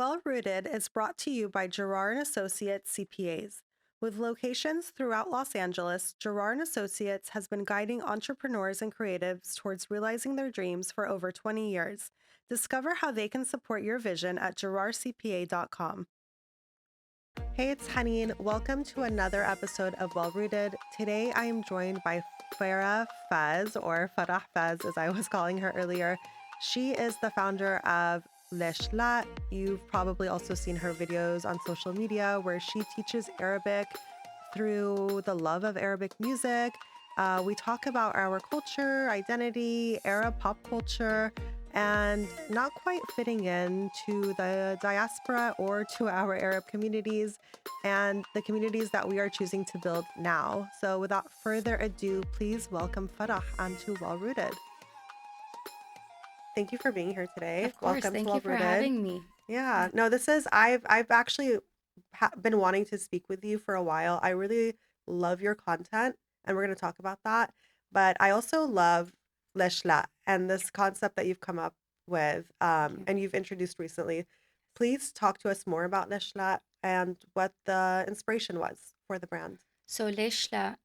Well Rooted is brought to you by Gerard and Associates CPAs. With locations throughout Los Angeles, Gerard and Associates has been guiding entrepreneurs and creatives towards realizing their dreams for over 20 years. Discover how they can support your vision at gerardcpa.com. Hey, it's Haneen. Welcome to another episode of Well Rooted. Today I am joined by Farah Fezz, or Farah Fezz as I was calling her earlier. She is the founder of Lesh La2. You've probably also seen her videos on social media where she teaches Arabic through the love of Arabic music. We talk about our culture, identity, Arab pop culture, and not quite fitting into the diaspora or to our Arab communities and the communities that we are choosing to build now. So without further ado, please welcome Farah onto Well Rooted. Thank you for being here today. Of course. Welcome to Thank Well you for Rooted. having me. Yeah, no, I've actually been wanting to speak with you for a while. I really love your content, and we're going to talk about that. But I also love Lesh La and this concept that you've come up with, Thank you. and you've introduced recently. Please talk to us more about Lesh La and what the inspiration was for the brand. So, Lesh La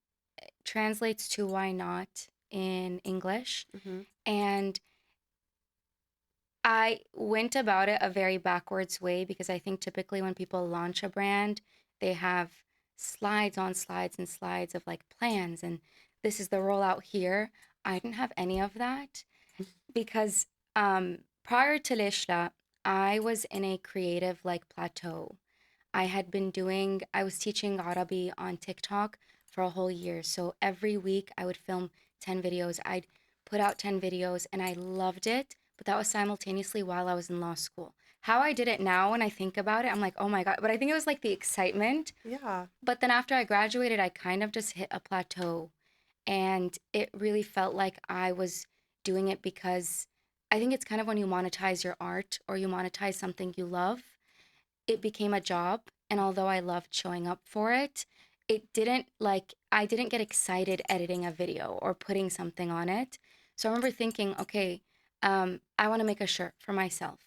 translates to why not in English. Mm-hmm. And I went about it a very backwards way because I think typically when people launch a brand, they have slides on slides and slides of like plans and this is the rollout here. I didn't have any of that because prior to Lesh La, I was in a creative like plateau. I was teaching Arabi on TikTok for a whole year. So every week I would film 10 videos. I'd put out 10 videos and I loved it. But that was simultaneously while I was in law school. How I did it now, when I think about it, I'm like, oh my God. But I think it was like the excitement. Yeah. But then after I graduated, I kind of just hit a plateau. And it really felt like I was doing it because I think it's kind of when you monetize your art or you monetize something you love, it became a job. And although I loved showing up for it, I didn't get excited editing a video or putting something on it. So I remember thinking, okay, I want to make a shirt for myself.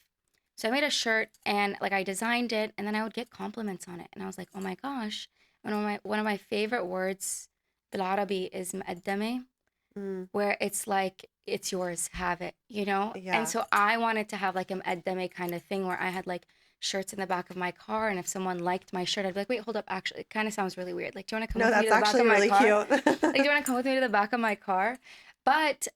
So I made a shirt and like I designed it and then I would get compliments on it. And I was like, oh my gosh. One of my favorite words بالعربي is مقدمة, Mm, where it's like it's yours, have it, you know? And yeah. so I wanted to have like a mqaddame kind of thing where I had like shirts in the back of my car, and if someone liked my shirt, I'd be like, wait, hold up, actually, it kind of sounds really weird. Like, do you want to come No, with me to that's the back actually of my really car? cute. Like, do you want to come with me to the back of my car? But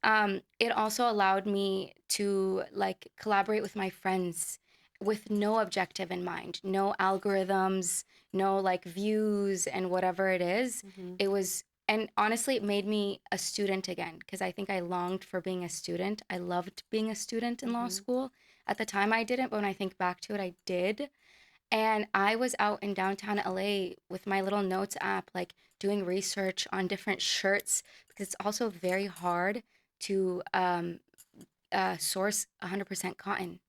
it also allowed me to like collaborate with my friends with no objective in mind, no algorithms, no like views and whatever it is. Hmm. It was, and honestly, it made me a student again because I think I longed for being a student. I loved being a student in law Hmm. school. At the time, I didn't, but when I think back to it, I did. And I was out in downtown LA with my little notes app, like doing research on different shirts because it's also very hard to source 100% cotton.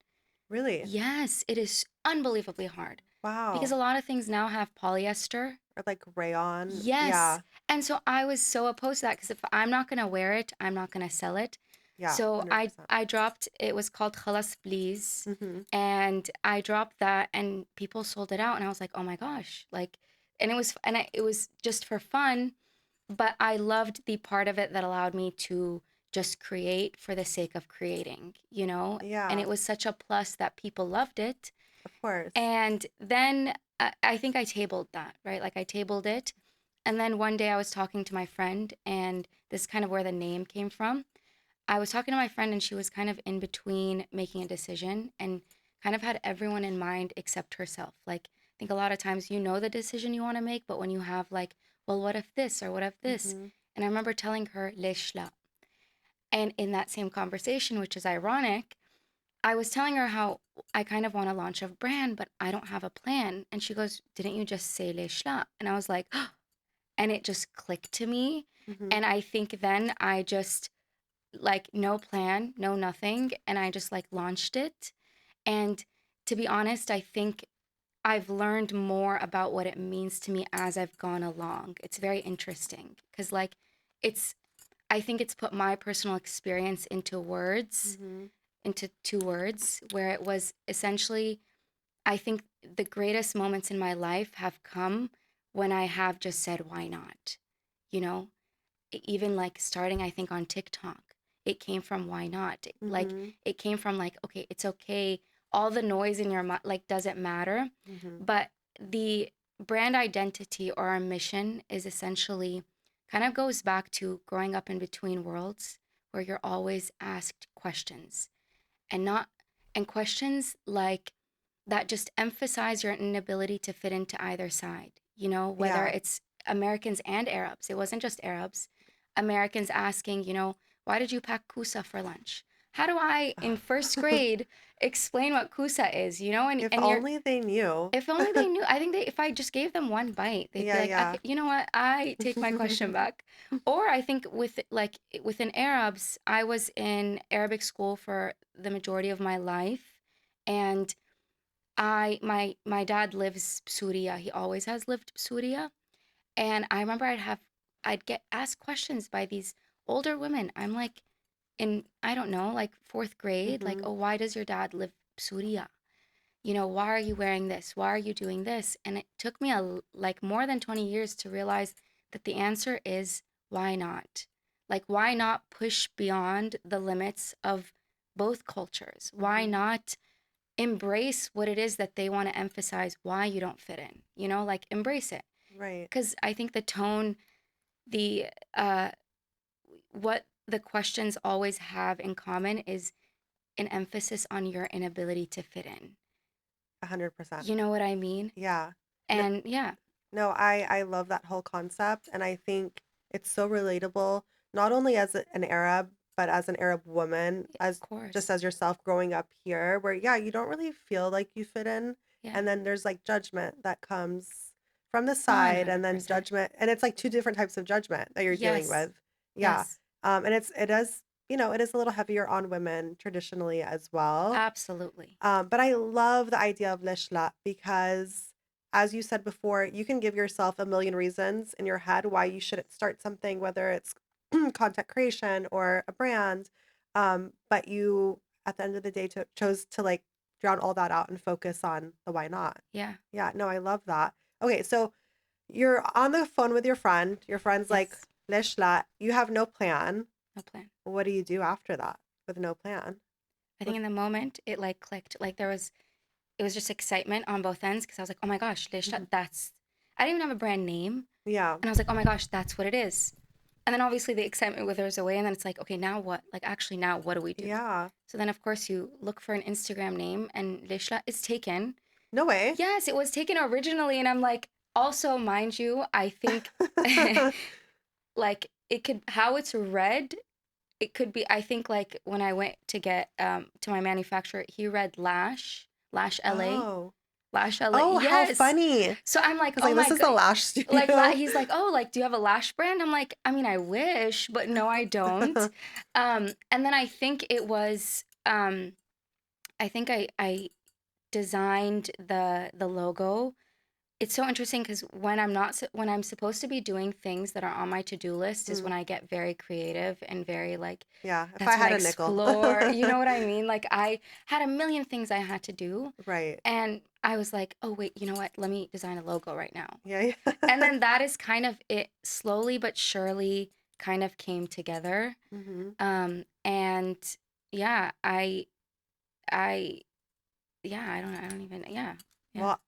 Really? Yes, it is unbelievably hard because Wow. a lot of things now have polyester. Or like rayon. Yes. Yeah. And so I was so opposed to that because if I'm not going to wear it, I'm not going to sell it. Yeah. So I 100%. I dropped, it was called Khalas Please, Hmm. and I dropped that and people sold it out and I was like, "Oh my gosh." Like, and it was just for fun, but I loved the part of it that allowed me to just create for the sake of creating, you know? And Yeah, it was such a plus that people loved it. of course. And then I think I tabled that, right? Like I tabled it. And then one day I was talking to my friend, and this is kind of where the name came from. I was talking to my friend, and she was kind of in between making a decision and kind of had everyone in mind except herself. Like, I think a lot of times you know the decision you want to make, but when you have, like, well, what if this or what if this? Hmm. And I remember telling her, Lesh La. And in that same conversation, which is ironic, I was telling her how I kind of want to launch a brand, but I don't have a plan. And she goes, didn't you just say Lesh La? And I was like, and it just clicked to me. Hmm. And I think then I just like no plan, no nothing, and I just like launched it. And to be honest, I think I've learned more about what it means to me as I've gone along. It's very interesting because like it's I think it's put my personal experience into words, Hmm. into two words, where it was essentially I think the greatest moments in my life have come when I have just said, why not? You know, even like starting, I think, on TikTok, it came from why not? Like, Mhm. it came from like, okay, it's okay. All the noise in your mind, like, doesn't matter. Mhm. But the brand identity or our mission is essentially kind of goes back to growing up in between worlds where you're always asked questions and not, and questions like that just emphasize your inability to fit into either side, whether Yeah. it's Americans and Arabs. It wasn't just Arabs. Americans asking, why did you pack kusa for lunch? How do I, in first grade, explain what kusa is, And, If and you're, only they knew. if only they knew. I think if I just gave them one bite, they'd be Yeah, like, yeah. okay, you know what? I take my question back. Or I think within Arabs, I was in Arabic school for the majority of my life. And my dad lives Surya. He always has lived Surya. And I remember I'd get asked questions by these older women. I'm like in, I don't know, like fourth grade, like, Mhm. oh, why does your dad live Surya? Why are you wearing this? Why are you doing this? And it took me like more than 20 years to realize that the answer is why not? Like, why not push beyond the limits of both cultures? Why Mhm. not embrace what it is that they want to emphasize why you don't fit in? Like embrace it. Right. Because I think the tone, the, what the questions always have in common is an emphasis on your inability to fit in. 100%. You know what I mean? Yeah. No, And yeah, no, I love that whole concept, and I think it's so relatable, not only as an Arab, but as an Arab woman, of as just course. as yourself growing up here, where yeah, you don't really feel like you fit in, Yeah. and then there's like judgment that comes from the side, and then 100%. judgment, and it's like two different types of judgment that you're dealing Yes. with. Yeah. Yes. And it is, it is a little heavier on women traditionally as well. Absolutely. But I love the idea of Lesh La because, as you said before, you can give yourself a million reasons in your head why you shouldn't start something, whether it's content creation or a brand. But you, at the end of the day, chose to like drown all that out and focus on the why not. Yeah. Yeah, no, I love that. Okay, so you're on the phone with your friend. Your friend's like, Yes. Lesh La, you have no plan. No plan. What do you do after that with no plan? I think With in the moment it like clicked. Like it was just excitement on both ends because I was like, oh my gosh, Lesh, that's, I didn't even have a brand name. yeah, And I was like, oh my gosh, that's what it is. And then obviously the excitement withers away. And then it's like, okay, now what? Like, actually, now what do we do? yeah. So then, of course, you look for an Instagram name and Leshla is taken. No way. Yes, it was taken originally. And I'm like, also, mind you, I think like it could, how it's read, it could be, I think like when I went to get to my manufacturer, he read Lash LA, Oh. Lash LA. Oh, how Yes. funny! So I'm like, 'Cause, oh like, my this is the god, Lash like Studio. he's like, oh, like do you have a lash brand? I'm like, I mean, I wish, but no, I don't. And then I think it was, I think I designed the logo. It's so interesting because when I'm not when I'm supposed to be doing things that are on my to-do list is when Mm, I get very creative and very like yeah, if I that's when I had a nickel. explore. You know what I mean? Like I had a million things I had to do, Right. and I was like, oh wait, you know what? Let me design a logo right now. Yeah, And yeah. then that is kind of it slowly but surely kind of came together. Mhm. And yeah, I yeah, I don't even yeah. Yeah. Well,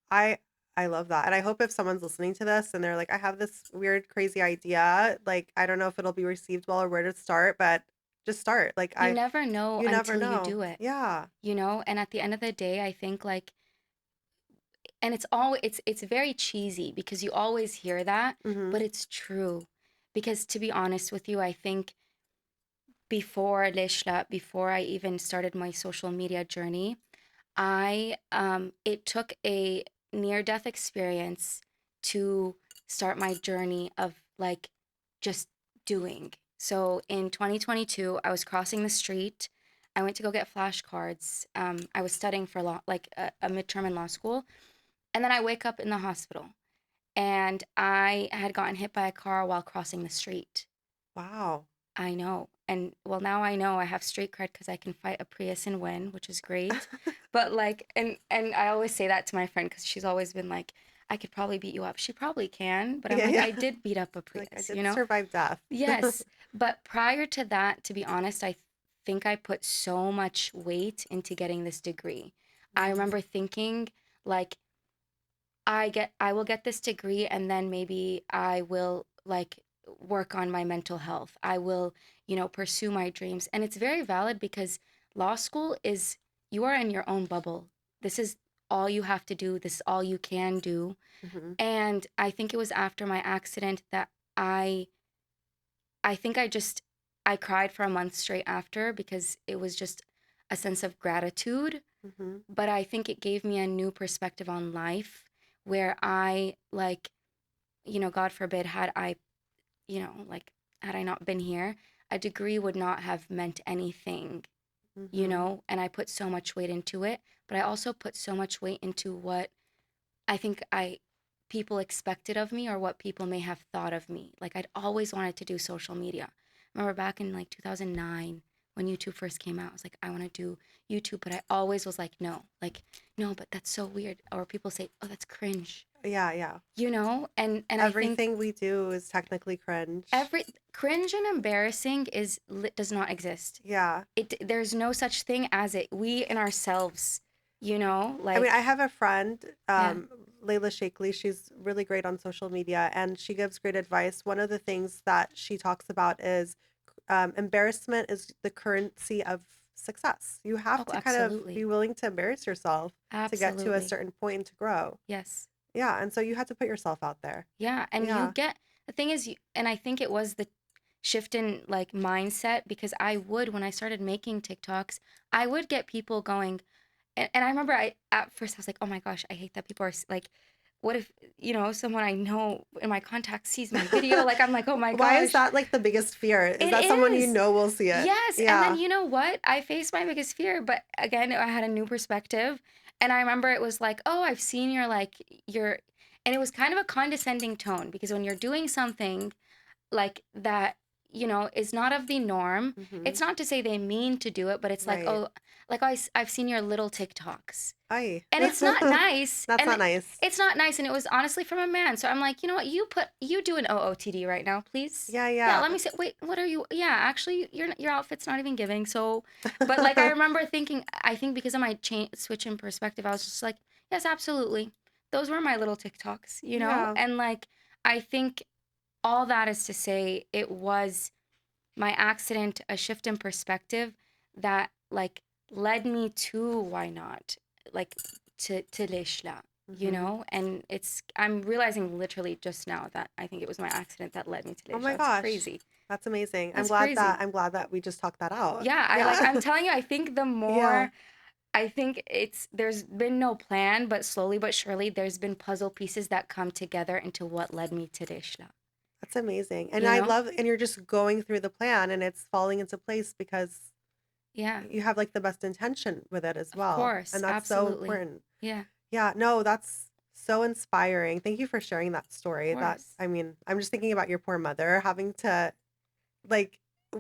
I love that, and I hope if someone's listening to this and they're like, "I have this weird, crazy idea," like, I don't know if it'll be received well or where to start, but just start. Like, You never know you never until you know. do it, Yeah. And at the end of the day, I think like and it's very cheesy because you always hear that, Mhm. but it's true. Because to be honest with you, I think before Leshla, before I even started my social media journey, I it took a near death experience to start my journey of like just doing. So in 2022, I was crossing the street. I went to go get flashcards. I was studying for law, like a midterm in law school, and then I wake up in the hospital, and I had gotten hit by a car while crossing the street. Wow. I know. and well, now I know I have street cred because I can fight a Prius and win, which is great. But like, and I always say that to my friend because she's always been like, I could probably beat you up. She probably can, but I'm Yeah, like, yeah. I did beat up a Like I Prius, you did know? survive death. Yes. But prior to that, to be honest, I think I put so much weight into getting this degree. I Mm, remember thinking like I will get this degree and then maybe I will like work on my mental health. I will, pursue my dreams. And it's very valid because law school is you are in your own bubble. This is all you have to do. This is all you can do. mhm, And I think it was after my accident that I I think I cried for a month straight after because it was just a sense of gratitude, mhm, but I think it gave me a new perspective on life where I like, God forbid had I not been here, a degree would not have meant anything, mhm, and I put so much weight into it, but I also put so much weight into what I think I people expected of me or what people may have thought of me. Like I'd always wanted to do social media. Remember back in like 2009 when YouTube first came out, I was like, I want to do YouTube, but I always was like, no, but that's so weird. Or people say, oh, that's cringe, yeah, yeah. And I think Everything we do is technically cringe. every cringe and embarrassing does not exist. Yeah. There's no such thing as it. We in ourselves, I mean, I like have a friend, yeah. Layla Shakely. She's really great on social media and she gives great advice. One of the things that she talks about is embarrassment is the currency of success. You have Oh, to kind of be absolutely. willing to embarrass yourself to get to a Absolutely. certain point and to grow. Yes. Yeah. And so you have to put yourself out there. Yeah, and Yeah. the thing is, and I think it was the shift in like mindset because I would, when I started making TikToks, I would get people going, and I remember at first I was like, oh my gosh, I hate that people are like, what if, someone I know in my contacts sees my video? Like, I'm like, oh my Why is gosh, that like the biggest fear? Is it that someone you is. know will see it? Yes, and then Yeah. you know what? I faced my biggest fear, but again, I had a new perspective, and I remember it was like, "Oh, I've seen your," and it was kind of a condescending tone because when you're doing something like that, is not of the norm. Hmm. It's not to say they mean to do it, but it's like, Right. "Oh, like I've seen your little TikToks." Ay. And it's not nice. That's And not nice. it's not nice. And it was honestly from a man. So I'm like, you know what? You do an OOTD right now, please. Yeah, Yeah, yeah. let me say, wait, what are you? Yeah, actually, your outfit's not even giving. So, but like, I remember thinking, I think because of my switch in perspective, I was just like, yes, absolutely. Those were my little TikToks. Yeah. And like, I think all that is to say, it was my accident, a shift in perspective that like led me to why not, like to Lesh La, Hmm. and I'm realizing literally just now that I think it was my accident that led me to Oh Lesh La. my It's gosh. crazy. That's amazing. That's crazy. I'm glad that we just talked that out. Yeah, Yeah. I'm telling you, I think the Yeah. more I think there's been no plan, but slowly but surely there's been puzzle pieces that come together into what led me to Lesh La. That's amazing. And You I know? love and you're just going through the plan and it's falling into place because Yeah, you have like the best intention with it as of well. course, And that's so absolutely. important. Yeah, Yeah, no, that's so inspiring. Thank you for sharing that of story. That course. I mean, I'm just thinking about your poor mother having to like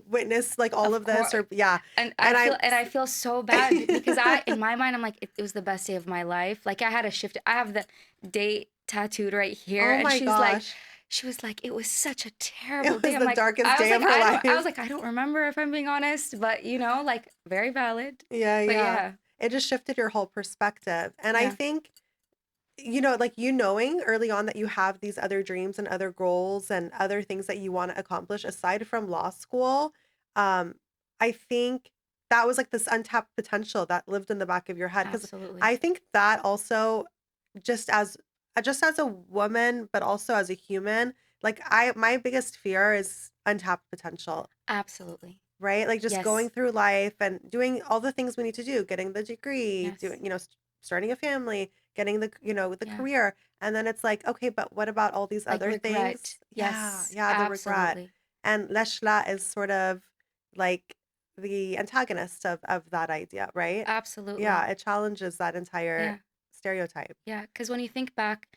witness like all Of of this course. or yeah. And And I feel so bad because in my mind I'm like it was the best day of my life. Like I had a shift. I have the date tattooed right here oh and my gosh. she was like it was such a terrible It day. was I'm the like darkest I was day of like her I was life. like I don't remember if I'm being honest, but like very valid. Yeah, But yeah. yeah. It just shifted your whole perspective. And I Yeah. think, you know, like you knowing early on that you have these other dreams and other goals and other things that you want to accomplish aside from law school, um, I think that was like this untapped potential that lived in the back of your head. Because Absolutely. I think that also, just as just as a woman, but also as a human, like my biggest fear is untapped potential. Absolutely. Right? Like, just going Yes. through life and doing all the things we need to do, getting the degree, Yes. doing, starting a family, getting the Yeah. career, and then it's like, "Okay, but what about all these Like other regret. things?" Yeah, Yes. yeah, the regret. Absolutely. And Leshla is sort of like the antagonist of that idea, right? Yeah, Absolutely. it challenges that entire Yeah. stereotype. Yeah. Because when you think back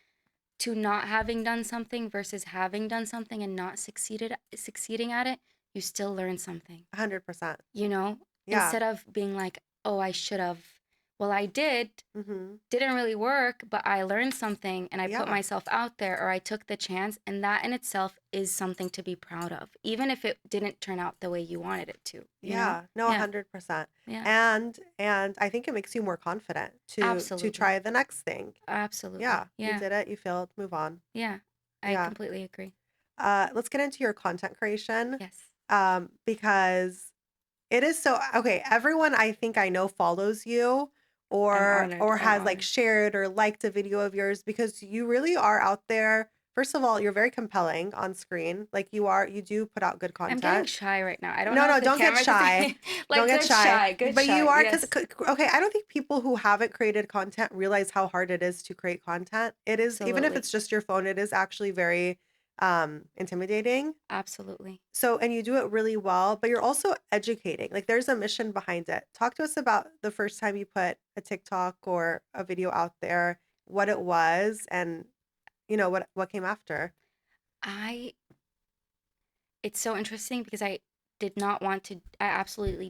to not having done something versus having done something and not succeeding at it, you still learn something, 100%. you know? Yeah. Instead of being like, oh, I should have. Well, I did, Mhm. didn't really work, but I learned something and I put Yeah. myself out there or I took the chance. And that in itself is something to be proud of, even if it didn't turn out the way you wanted it to, you know? Yeah. No, Yeah. 100%. Yeah. And I think it makes you more confident to Absolutely. try the next thing. Absolutely. Yeah, you Yeah. did it, you failed, move on. Yeah. I Yeah. completely agree. Let's get into your content creation, Yes. because it is so okay, everyone I think I know follows you I'm honored. or I'm has, like, honored. shared or liked a video of yours because you really are out there. First of all, you're very compelling on screen, like, you do put out good I'm getting content. shy right now. I don't No, know if no, the don't get camera can shy. see. Don't Like, get good shy. shy. Good But you shy. are because Yes. okay, I don't think people who haven't created content realize how hard it is to create content. It is even if Absolutely. it's just your phone, it is actually very, intimidating. Absolutely. So and you do it really well, but you're also educating. Like, there's a mission behind it. Talk to us about the first time you put a TikTok or a video out there, what it was, and, what came after. I It's so interesting because I absolutely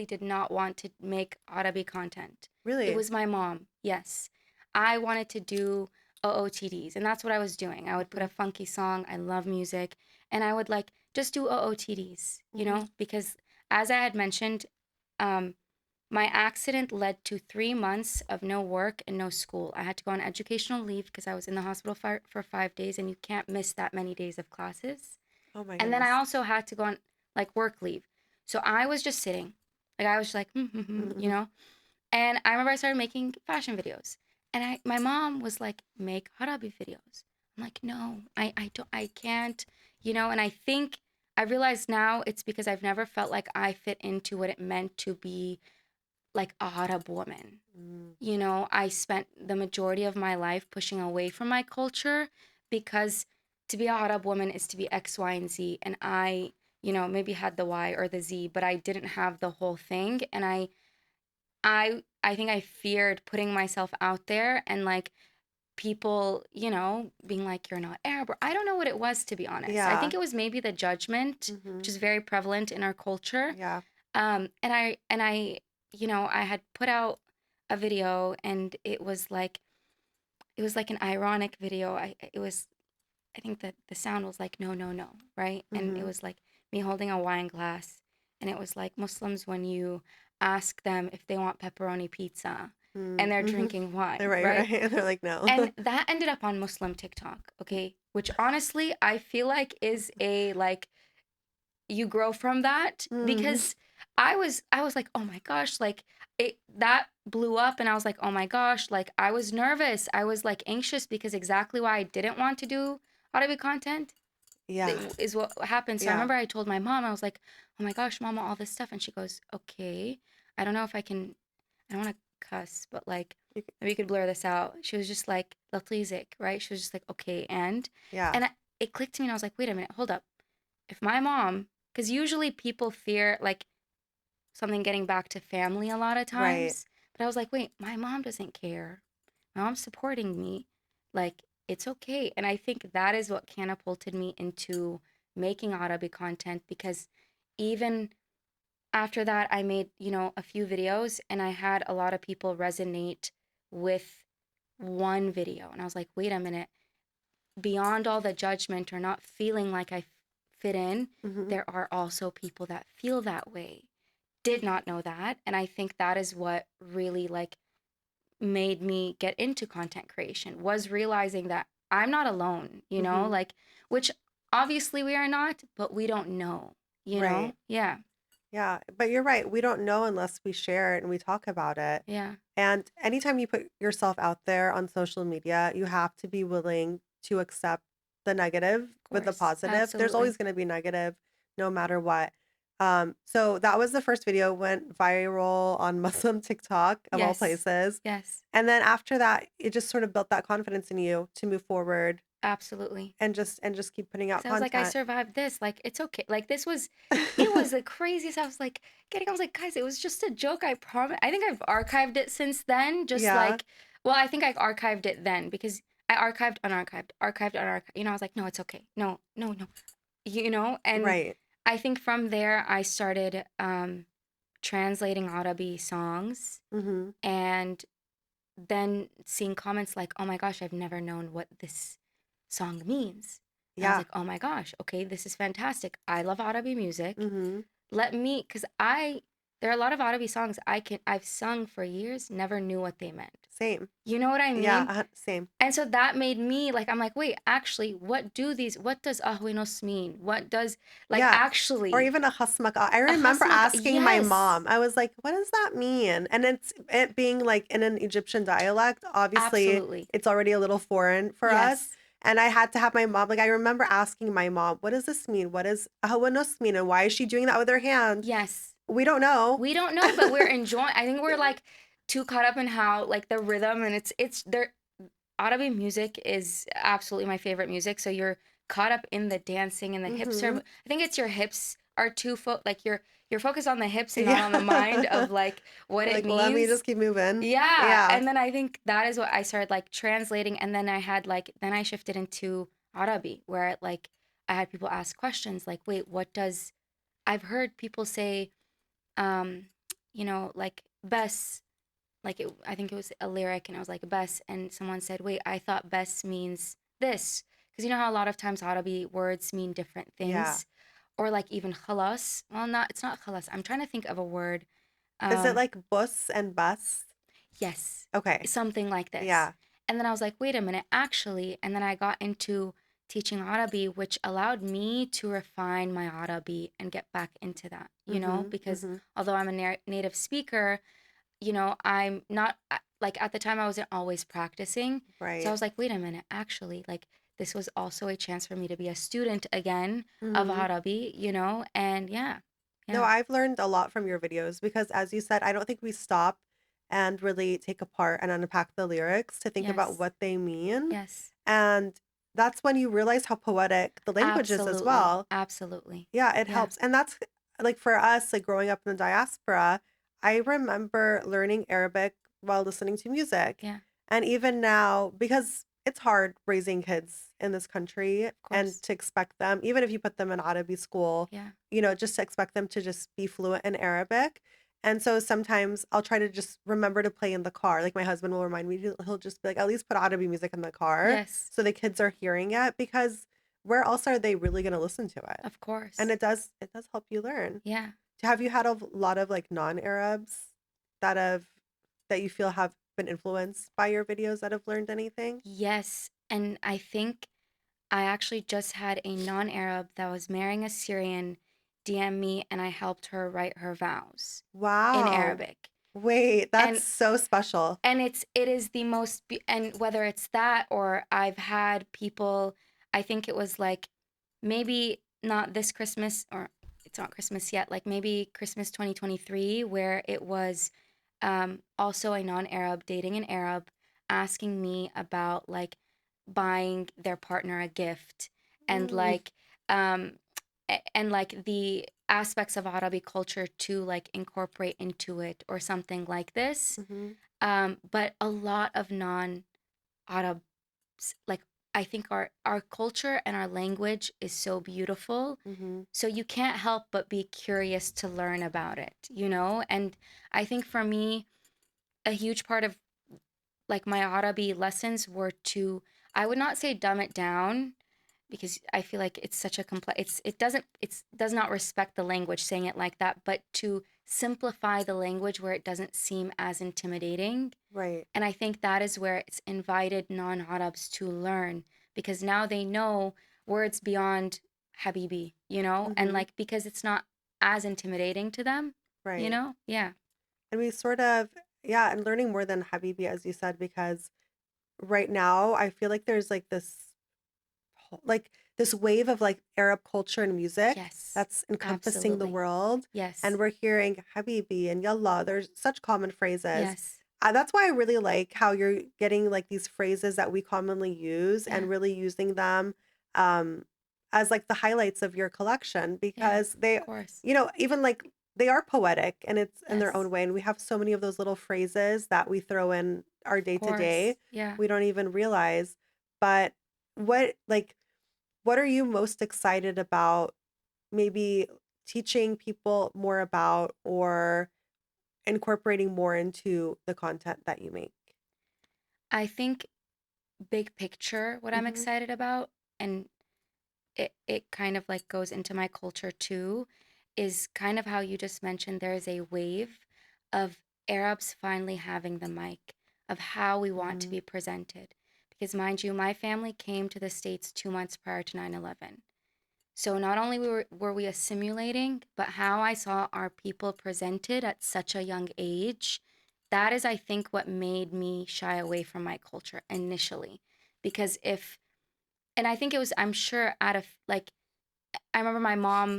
did not want to make Arabic content. It Really? was my mom. Yes. I wanted to do OOTDs, and that's what I was doing. I would put a Mhm, funky song. I love music, and I would like just do OOTDs, mhm. because as I had mentioned, um my accident led to 3 months of no work and no school. I had to go on educational leave because I was in the hospital for 5 days, and you can't miss that many days of classes. Oh my And then I goodness. also had to go on like work leave. So I was just sitting. Like I was like, Mhm. And I remember I started making fashion videos. And my mom was like, make Harabi videos. I'm like, no, I don't I can't, and I think I realize now it's because I've never felt like I fit into what it meant to be like a Arab woman. Mm. I spent the majority of my life pushing away from my culture because to be a Arab woman is to be X, Y, and Z. And I, maybe had the Y or the Z, but I didn't have the whole thing. And I think I feared putting myself out there and like people, being like, you're not Arab. Or I don't know what it was, to be honest. I think Yeah. it was maybe the judgment, which Mhm. is very prevalent in our culture. Yeah. And I had put out a video, and it was like an ironic video. I think that the sound was like no, no, no, right? And it Mhm. was like me holding a wine glass, and it was like Muslims when you ask them if they want pepperoni pizza, and Mm, they're mhm. drinking They're wine, right, right? right, and they're like, "No." And that ended up on Muslim TikTok, okay? Which honestly, I feel like is a like you grow from that Mhm. because I was like, "Oh my gosh," like it that blew up and I was like, "Oh my gosh," like I was nervous. I was like anxious because exactly why I didn't want to do Arabic content Yeah, is what happened. So I yeah. remember I told my mom, I was like, "Oh my gosh, mama, all this stuff." And she goes, "Okay. I don't know if I don't want to cuss, but like You c maybe you could blur this out." She was just like, "Latlizik," right? She was just like, "Okay." yeah, And it clicked to me and I was like, "Wait a minute, hold up. If my mom, because usually people fear like something getting back to family a lot of right. times, but I was like, wait, my mom doesn't care. My mom's supporting me. Like, it's okay." And I think that is what catapulted me into making Arabic content because even after that, I made, a few videos and I had a lot of people resonate with one video. And I was like, wait a minute, beyond all the judgment or not feeling like I fit in, Mhm. there are also people that feel that way. Did not know that. And I think that is what really like made me get into content creation was realizing that I'm not alone, Mhm. like which obviously we are not, but we don't know, you Right. know? Yeah. Yeah, but you're right, we don't know unless we share it and we talk about it, Yeah. and anytime you put yourself out there on social media, you have to be willing to accept the negative Of with the course. positive. There's always Absolutely. gonna be negative no matter what. So that was the first video, went viral on Muslim TikTok, of all Yes. places, Yes. and then after that, it just sort of built that confidence in you to move forward Absolutely. and just keep putting out Because I was like, I content. survived this. Like, it's okay. Like, it was the craziest. I was like, guys, it was just a joke. I promise. I think I've archived it since then. Just Yeah. like, well, I think I archived it then because I archived, unarchived, archived, unarchived. I was like, no, it's okay. No, no, no. And Right. I think from there I started translating Arabi songs, Mm-hmm. and then seeing comments like, "Oh my gosh, I've never known what this song means." And I was Yeah. like, "Oh my gosh, okay, this is fantastic. I love Arabi music. Mm-hmm. Cuz there are a lot of Arabi songs I've sung for years, never knew what they meant. Same. You know what I Yeah. mean? Same. And so that made me like, I'm like, wait, actually, what does ahwinos mean? What does, like, Yeah. Or actually, even a hasmaka. I a remember hasmak, asking my yes, mom, I was like, what does that mean? And it being like in an Egyptian dialect, obviously absolutely. it's already a little foreign for us. Yes. And I had to have my mom, like, I remember asking my mom, what does this mean? What does ahawanos mean? And why is she doing that with her hand? Yes. We don't know. We don't know, but we're enjoying. I think we're like too caught up in how like the rhythm, and it's there. Arabic music is absolutely my favorite music. So you're caught up in the dancing and the hips are. Mm-hmm. I think it's your hips are like you're focused on the hips and not Yeah. on the mind of like what You're it like, let me means. just keep moving. Yeah, Yeah. and then I think that is what I started like translating, and then I shifted into Arabi, where like I had people ask questions like, wait, what does I've heard people say, um, like best, I think it was a lyric, and I was like best, and someone said, wait, I thought best means this, because you know how a lot of times Arabi words mean different Yeah. things, or like even khalas. Well, not it's not khalas. I'm trying to think of a word. Is it Um, like bus and bus? yes, Okay. something like this. Yeah. And then I was like, wait a minute, actually, and then I got into teaching Arabi, which allowed me to refine my Arabi and get back into that, Mm-hmm. because Mm-hmm. although I'm a native speaker, I'm not like at the time I wasn't always practicing. So I Right. was like, wait a minute, actually, like this was also a chance for me to be a student again of Mm-hmm. Arabi, and yeah, No, yeah, I've learned a lot from your videos because, as you said, I don't think we stop and really take apart and unpack the lyrics to think about yes, what they mean. yes, And that's when you realize how poetic the language is as absolutely, well. absolutely. Yeah, it Yeah, helps. And that's like for us, like growing up in the diaspora, I remember learning Arabic while listening to music. yeah, And even now, because it's hard raising kids in this country of and course. to expect them, even if you put them in Arabic school, Yeah, just to expect them to just be fluent in Arabic. And so sometimes I'll try to just remember to play in the car. Like my husband will remind me, he'll just be like, at least put Arabic music in the car yes, so the kids are hearing it because where else are they really going to listen to it? of And course. it does help you learn. Yeah. Have you had a lot of like non-Arabs that have that you feel have been influenced by your videos that have learned anything? Yes. And I think I actually just had a non-Arab that was marrying a Syrian DM me, and I helped her write her vows in Wow. Arabic. Wait, that's And so special. it is the most and whether it's that, or I've had people, I think it was like maybe not this Christmas, or it's not Christmas yet, like maybe Christmas 2023, where it was also a non-Arab dating an Arab, asking me about like buying their partner a gift, and Mm, like um and like the aspects of Arabic culture to like incorporate into it or something like this. mhm, But a lot of non-Arabs, like, I think our culture and our language is so beautiful. mhm. So you can't help but be curious to learn about it. And I think for me, a huge part of like my Arabi lessons were to, I would not say dumb it down, because I feel like it's such a complex, it does not respect the language saying it like that, but to simplify the language where it doesn't seem as intimidating. Right. And I think that is where it's invited non-Arabs to learn, because now they know words beyond Habibi, and Mhm. like because it's not as intimidating to them, you Right. know? Yeah. And we sort of yeah, and learning more than Habibi, as you said, because right now I feel like there's like this wave of like Arab culture and music Yes. that's encompassing the Absolutely. world. And Yes. we're hearing Habibi and Yallah. There's such common phrases. Yes. That's why I really like how you're getting like these phrases that we commonly use Yeah. and really using them um, as like the highlights of your collection Yeah. because Of course. even like they are poetic and it's in their Yes. own way. And we have so many of those little phrases that we throw in our Of day to day. course. Yeah. We don't even realize. But what like what are you most excited about maybe teaching people more about or incorporating more into the content that you make? I think big picture, what I'm Mhm. excited about, and it kind of like goes into my culture too, is kind of how you just mentioned there is a wave of Arabs finally having the mic of how we want to Mhm. be presented. Because mind you, my family came to the States 2 months prior to 9/11. So not only were we assimilating, but how I saw our people presented at such a young age, that is, I think, what made me shy away from my culture initially. Because and I think it was, I'm sure, out of like, I remember my mom,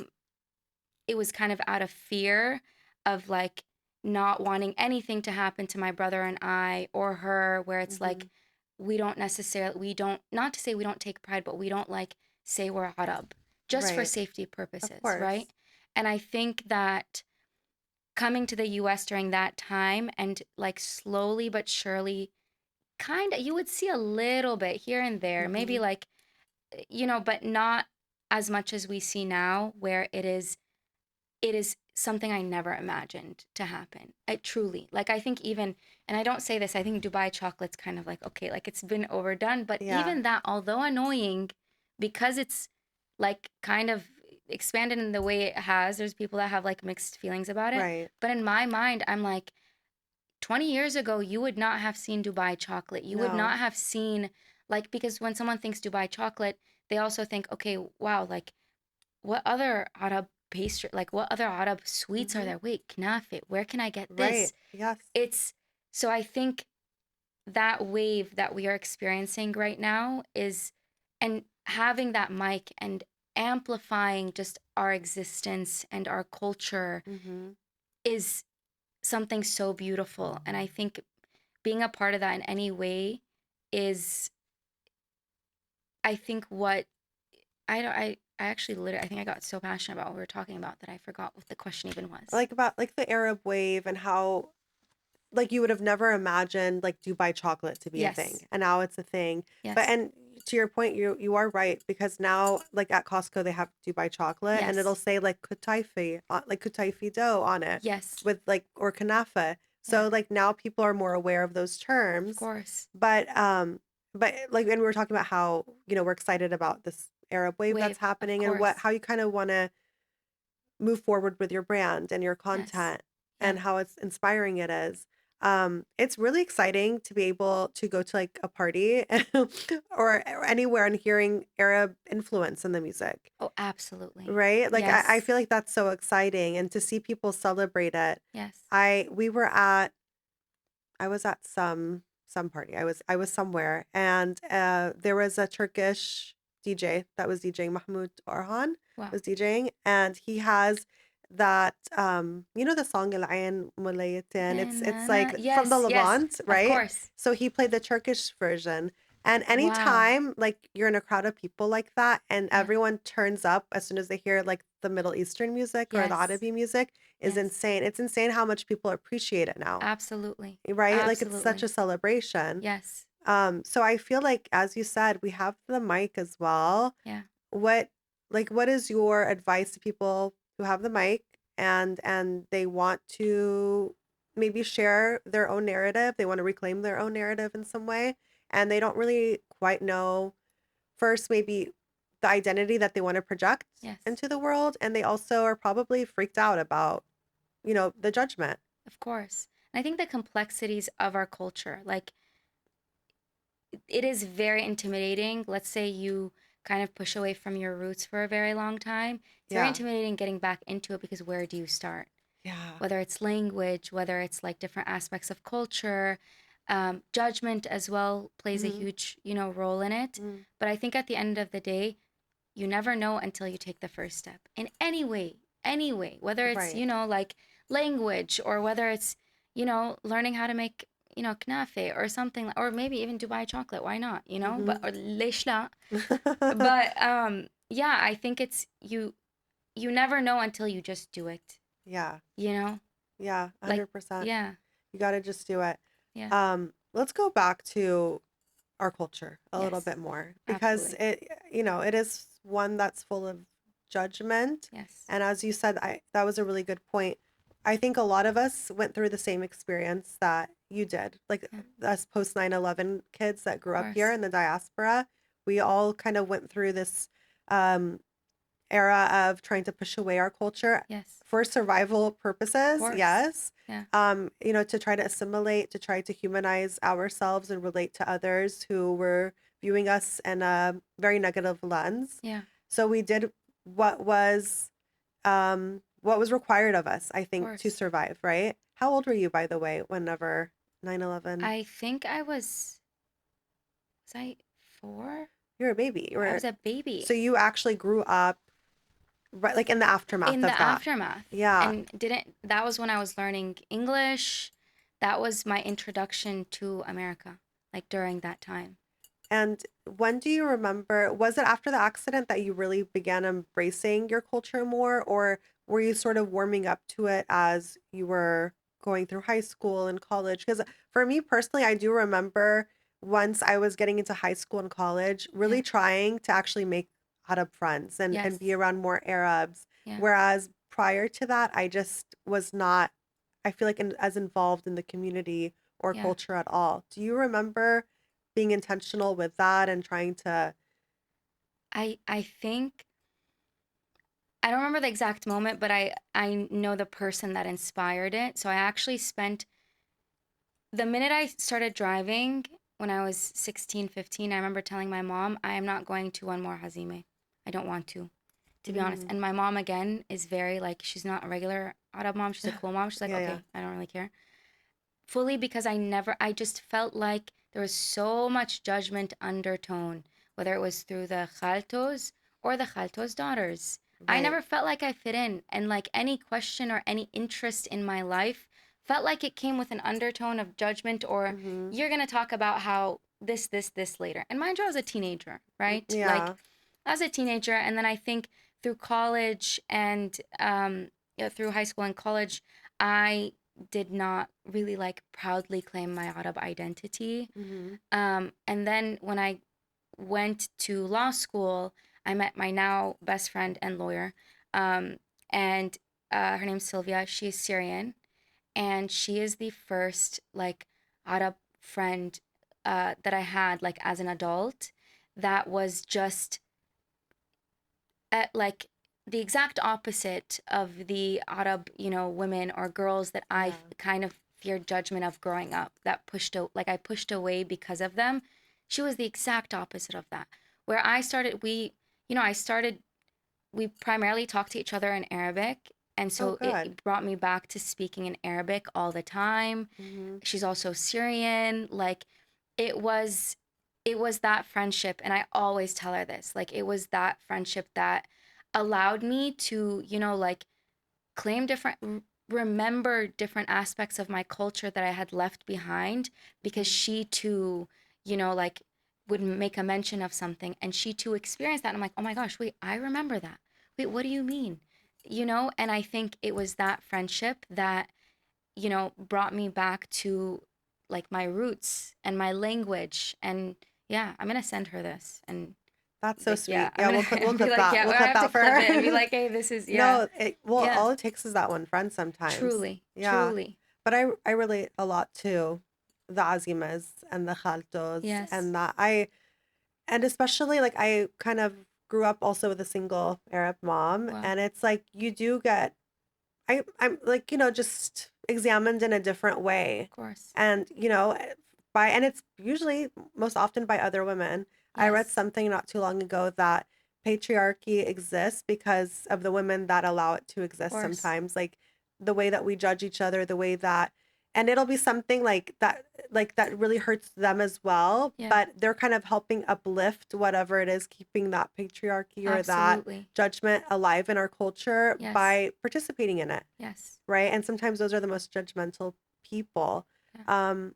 it was kind of out of fear of like not wanting anything to happen to my brother and I or her, where it's like, Mhm. we don't, not to say we don't take pride, but we don't like say we're Arab just for Right. safety Of purposes, course. right? And I think that coming to the US during that time and like slowly but surely, kind of, you would see a little bit here and there, maybe Mhm. like, but not as much as we see now, where it is something I never imagined to happen. I truly, like, I think even, and I don't say this, I think Dubai chocolate's kind of like, okay, like it's been overdone, but Yeah. even that, although annoying, because it's like kind of expanded in the way it has, there's people that have like mixed feelings about it. Right. But in my mind, I'm like, 20 years ago, you would not have seen Dubai chocolate. You would No. not have seen, like, because when someone thinks Dubai chocolate, they also think, okay, wow, like, what other Arab pastry, like what other Arab sweets are Mhm. there? Wait, knafe, where can I get Right. this? Yes. It's so I think that wave that we are experiencing right now is, and having that mic and amplifying just our existence and our culture Mhm. is something so beautiful. And I think being a part of that in any way is, I think, what I don't, I actually literally, I think I got so passionate about what we were talking about that I forgot what the question even was. Like about like the Arab wave and how like you would have never imagined like Dubai chocolate to be a Yes. thing, and now it's a thing. But Yes. and to your point, you are right because now like at Costco they have Dubai chocolate and it'll Yes. say like kutaifi dough on it Yes. with like or kanafa. Yeah. So like now people are more aware of those Of terms. course. But like and we were talking about how we're excited about this Arab wave that's Wave. Of happening and what course. how you kind of want to move forward with your brand and your Yes. content Yeah. and how it's inspiring it is. It's really exciting to be able to go to like a party or anywhere and hearing Arab influence in the music, Oh, absolutely. right? Like I Yes. feel like that's so exciting and to see people celebrate it. Yes. We were at I was at some party. I was somewhere and there was a Turkish DJ that was DJing. Mahmoud Orhan Wow. was DJing and he has that the song El Ain Mulayatin. It's like from the Yes. Yes. Levant, Of right? course. So he played the Turkish version. And Wow. anytime like you're in a crowd of people like that and Yeah. everyone turns up as soon as they hear like the Middle Eastern music or the Yes. Arabi music is Yes. insane. It's insane how much people appreciate it now. Absolutely. Right? Like, it's such a Absolutely. celebration. Yes. So I feel like, as you said, we have the mic as well. Yeah. What what is your advice to people who have the mic and they want to maybe share their own narrative? They want to reclaim their own narrative in some way, and they don't really quite know first maybe the identity that they want to project Yes. into the world, and they also are probably freaked out about, the judgment. Of course. And I think the complexities of our culture, like, it is very intimidating. Let's say you kind of push away from your roots for a very long time. It's very Yeah. intimidating getting back into it because where do you start? Yeah. Whether it's language, whether it's like different aspects of culture, judgment as well plays a Mhm. huge, role in it. Mm. But I think at the end of the day, you never know until you take the first step in any way, whether it's, Right. like language or whether it's, learning how to make, knafe or something, or maybe even Dubai chocolate. Why not, but, Mhm. or lesh la. But yeah, I think it's you never know until you just do it, Yeah. you know? Yeah, Like, 100%. yeah, You gotta just do it. yeah, Let's go back to our culture a little Yes, bit more because absolutely. it is one that's full of judgment. Yes. And as you said, that was a really good point. I think a lot of us went through the same experience that you did. Like Yeah, us post 9/11 kids that of grew up here course. in the diaspora, we all kind of went through this um, era of trying to push away our culture Yes, for survival of purposes, course. yes. Yeah, To try to assimilate, to try to humanize ourselves and relate to others who were viewing us in a very negative lens. yeah, So we did what was what was required of us, I of think, to course. survive, right? How old were you, by the way, whenever 9/11? I think was I 4? You were a baby. You I were was a baby so you actually grew up right like in the aftermath in the of that. aftermath. Yeah. And didn't that was when I was learning English. That was my introduction to America, like during that time. And when do you remember, was it after the accident that you really began embracing your culture more, or were you sort of warming up to it as you were going through high school and college? Because for me personally, I do remember once I was getting into high school and college, Yeah. really trying to actually make Arab friends and be Yes. around more Arabs. Yeah. Whereas prior to that, I just was not, I feel like, as involved in the community or Yeah. culture at all. Do you remember being intentional with that and trying to I think I don't remember the exact moment, but I know the person that inspired it. So I actually spent the minute I started driving when I was 16, 15, I remember telling my mom, I am not going to one more Hazime. I don't want to be honest. mm, And my mom, again, is very like, she's not a regular Arab mom. She's a cool mom. She's like, yeah, yeah. okay, I don't really care. Fully because I just felt like there was so much judgment undertone, whether it was through the Khaltos or the Khaltos' daughters. I Right. never felt like I fit in, and like any question or any interest in my life felt like it came with an undertone of judgment or Mm-hmm. you're going to talk about how this later. And mind you, I was a teenager, right? Like Yeah. I was a teenager, and then I think through college and through high school and college, I did not really like proudly claim my Arab identity. Mm-hmm. And then when I went to law school, I met my now best friend and lawyer. Um, and her name's Sylvia. She's Syrian, and she is the first like Arab friend that I had like as an adult that was just like the exact opposite of the Arab, women or girls that I Yeah. kind of feared judgment of growing up that like I pushed away because of them. She was the exact opposite of that. Where I started, we primarily talked to each other in Arabic. And Oh, so good. it brought me back to speaking in Arabic all the time. Mm-hmm. She's also Syrian. Like it was it was that friendship, and I always tell her this. Like it was that friendship that allowed me to, like claim remember different aspects of my culture that I had left behind because Mm-hmm. she too, like would make a mention of something and she too experienced that. And I'm like, "Oh my gosh, wait, I remember that. Wait, what do you mean?" And I think it was that friendship that brought me back to like my roots and my language. And yeah, I'm gonna send her this and That's so like, yeah, sweet. I'm Yeah, gonna we'll be clip like, that. yeah, We'll or I clip have to that for clip it and be her. like, hey, this is, yeah, No, well, yeah, all it takes is that one friend sometimes. truly, Yeah. truly, But I relate a lot to the Azimas and the Khaltos yes, and and especially like I kind of grew up also with a single Arab mom, well, and it's like you do get I'm like, just examined in a different way. of course, And, and it's usually most often by other women. I read yes, something not too long ago that patriarchy exists because of the women that allow it to of exist course, sometimes. Like the way that we judge each other, the way that, and it'll be something like that really hurts them as well, yeah, but they're kind of helping uplift whatever it is keeping that patriarchy or that absolutely, judgment alive in our culture yes, by participating in it, yes, right? And sometimes those are the most judgmental people. yeah, Um,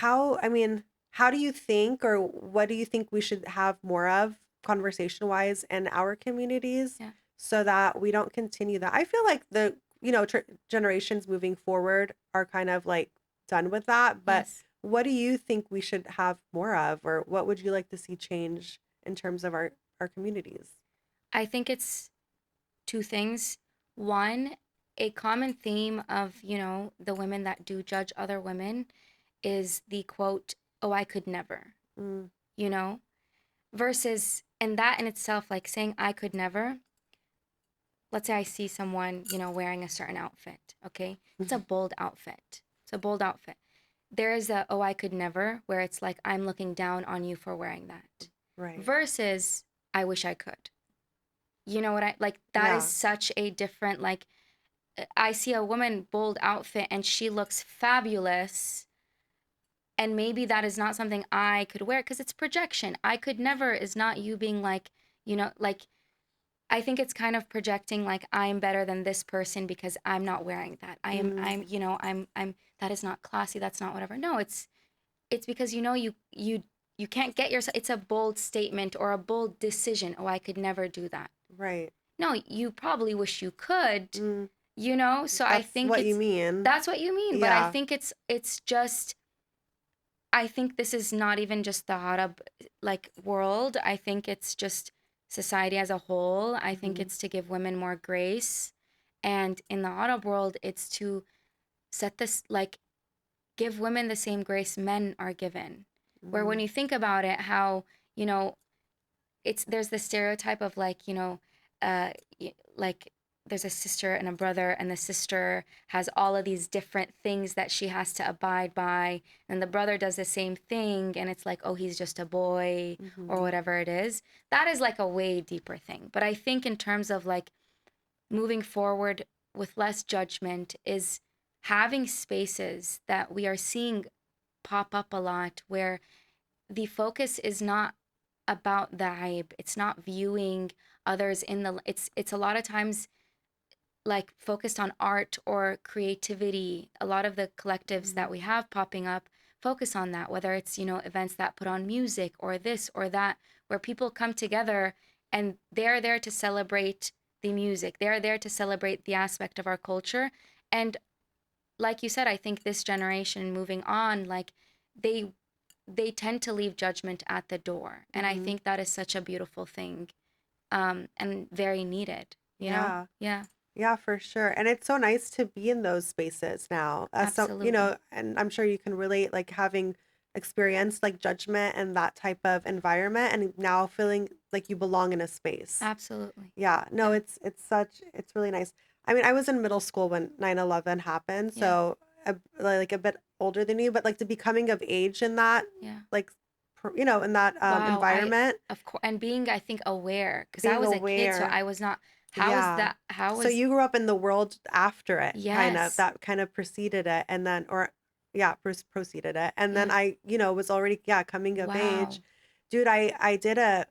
I mean, how do you think, or what do you think we should have more of conversation wise in our communities yeah, so that we don't continue that? I feel like generations moving forward are kind of like done with that, but yes, What do you think we should have more of, or what would you like to see change in terms of our communities? I think it's two things. One, a common theme of, the women that do judge other women is the quote, "Oh, I could never," Mm, you know, versus, and that in itself, like saying I could never, let's say I see someone, wearing a certain outfit, okay? It's a bold outfit. It's a bold outfit. There is a, "Oh, I could never," where it's like, I'm looking down on you for wearing that, right. versus, "I wish I could." You know what I like? That is Yeah. such a different, like, I see a woman bold outfit and she looks fabulous. And maybe that is not something I could wear because it's projection. I could never is not you being like, like, I think it's kind of projecting like I'm better than this person because I'm not wearing that. Mm, That is not classy. That's not whatever. No, it's because you can't get yourself. It's a bold statement or a bold decision. Oh, I could never do that. right. No, you probably wish you could, Mm, So I that's think what you it's mean. that's what you mean, but I Yeah. think it's just I think this is not even just the Arab like world. I think it's just society as a whole. I think Hmm. it's to give women more grace. And in the Arab world, it's to set this like give women the same grace men are given. Where when Mm, you think about it, how, you know, it's there's the stereotype of like uh like there's a sister and a brother and the sister has all of these different things that she has to abide by and the brother does the same thing and it's like, oh, he's just a boy or hmm. whatever it is. That is like a way deeper thing, but I think in terms of like moving forward with less judgment is having spaces that we are seeing pop up a lot where the focus is not about the hype. It's not viewing others in the it's a lot of times like focused on art or creativity. A lot of the collectives Hmm. that we have popping up focus on that, whether it's, events that put on music or this or that, where people come together and they're there to celebrate the music. They're there to celebrate the aspect of our culture. And like you said, I think this generation moving on, like they they tend to leave judgment at the door. And I Hmm. think that is such a beautiful thing, and very needed, Yeah. Yeah, Yeah, for sure. And it's so nice to be in those spaces now. So, absolutely. and I'm sure you can relate, like having experienced like judgment and that type of environment and now feeling like you belong in a space. Absolutely. Yeah, no, Yeah, it's really nice. I mean, I was in middle school when 9/11 happened, yeah, so like a bit older than you, but like the becoming of age in that, yeah. like, in that Wow, environment, of course, and being, I think, aware, because I being was a kid, so aware. I was not, Yeah. how So was, you grew up in the world after it, kind of, yes, that kind of preceded it, and then, or yeah, preceded it. And then yeah, was already, yeah, coming of age. wow, Dude, I did a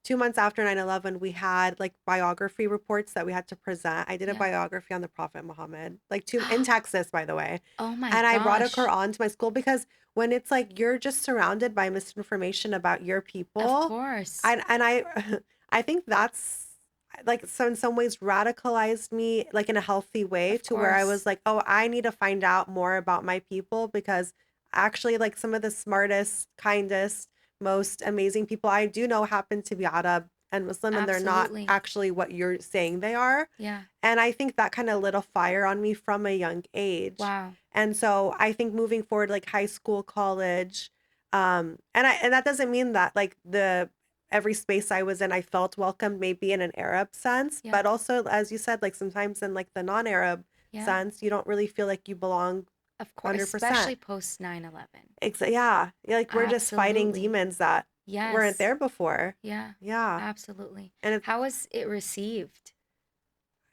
2 months after 9/11, we had like biography reports that we had to present. I did a yeah. biography on the Prophet Muhammad, like in Texas, by the way. Oh my And I brought a gosh, Quran to my school because when it's like you're just surrounded by misinformation about your of people, course, and I think that's like, so in some ways radicalized me like in a healthy way of to where I was course, like, oh, I need to find out more about my people because actually like some of the smartest, kindest, most amazing people I do know happen to be Arab and Muslim, and they're not absolutely, actually what you're saying they are. yeah, And I think that kind of lit a fire on me from a young age. wow, And so I think moving forward, like high school, college, and that doesn't mean that like the every space I was in, I felt welcomed, maybe in an Arab sense, yeah, but also, as you said, like sometimes in like the non-Arab yeah, sense, you don't really feel like you belong of course, 100%. especially post 9/11. Yeah, like we're just fighting Absolutely. demons that weren't Yes. there before. Yeah. Yeah, Absolutely. and it's How was it received?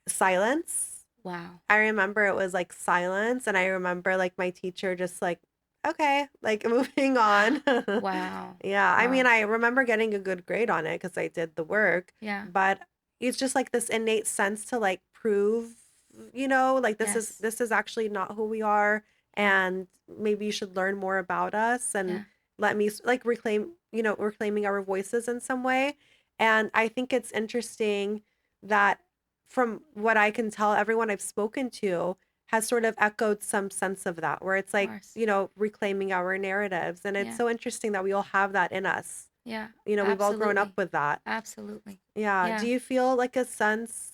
silence. Wow. I remember it was like silence, and I remember like my teacher just like, okay, like moving on. Wow. Yeah, I mean, Wow. I remember getting a good grade on it because I did the work, Yeah. but it's just like this innate sense to like prove, like Yes. this is actually not who we are, Yeah. and maybe you should learn more about us and Yeah. let me like reclaiming our voices in some way. And I think it's interesting that from what I can tell, everyone I've spoken to has sort of echoed some sense of that, where it's Of like, course. you know, reclaiming our narratives. And it's Yeah. so interesting that we all have that in us. Yeah. You know, we've all grown up Absolutely. with that. Absolutely. Yeah. Do Yeah. you feel like a sense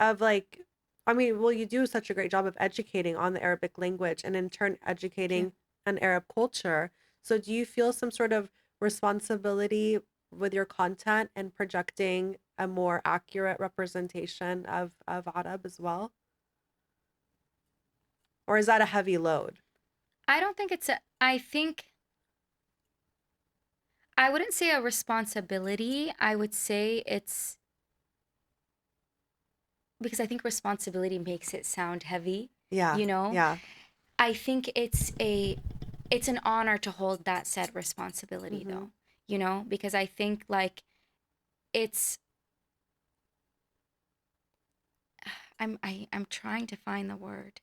of like, I mean, well, you do such a great job of educating on the Arabic language and in turn Thank you. educating an Arab culture. So do you feel some sort of responsibility with your content and projecting a more accurate representation of Arab as well? Or is that a heavy load? I don't think it's a, I think, I wouldn't say a responsibility. I would say it's because I think responsibility makes it sound heavy, Yeah. you know? Yeah. I think it's an honor to hold that said responsibility Mm-hmm. though, you know? Because I think like it's I'm trying to find the word.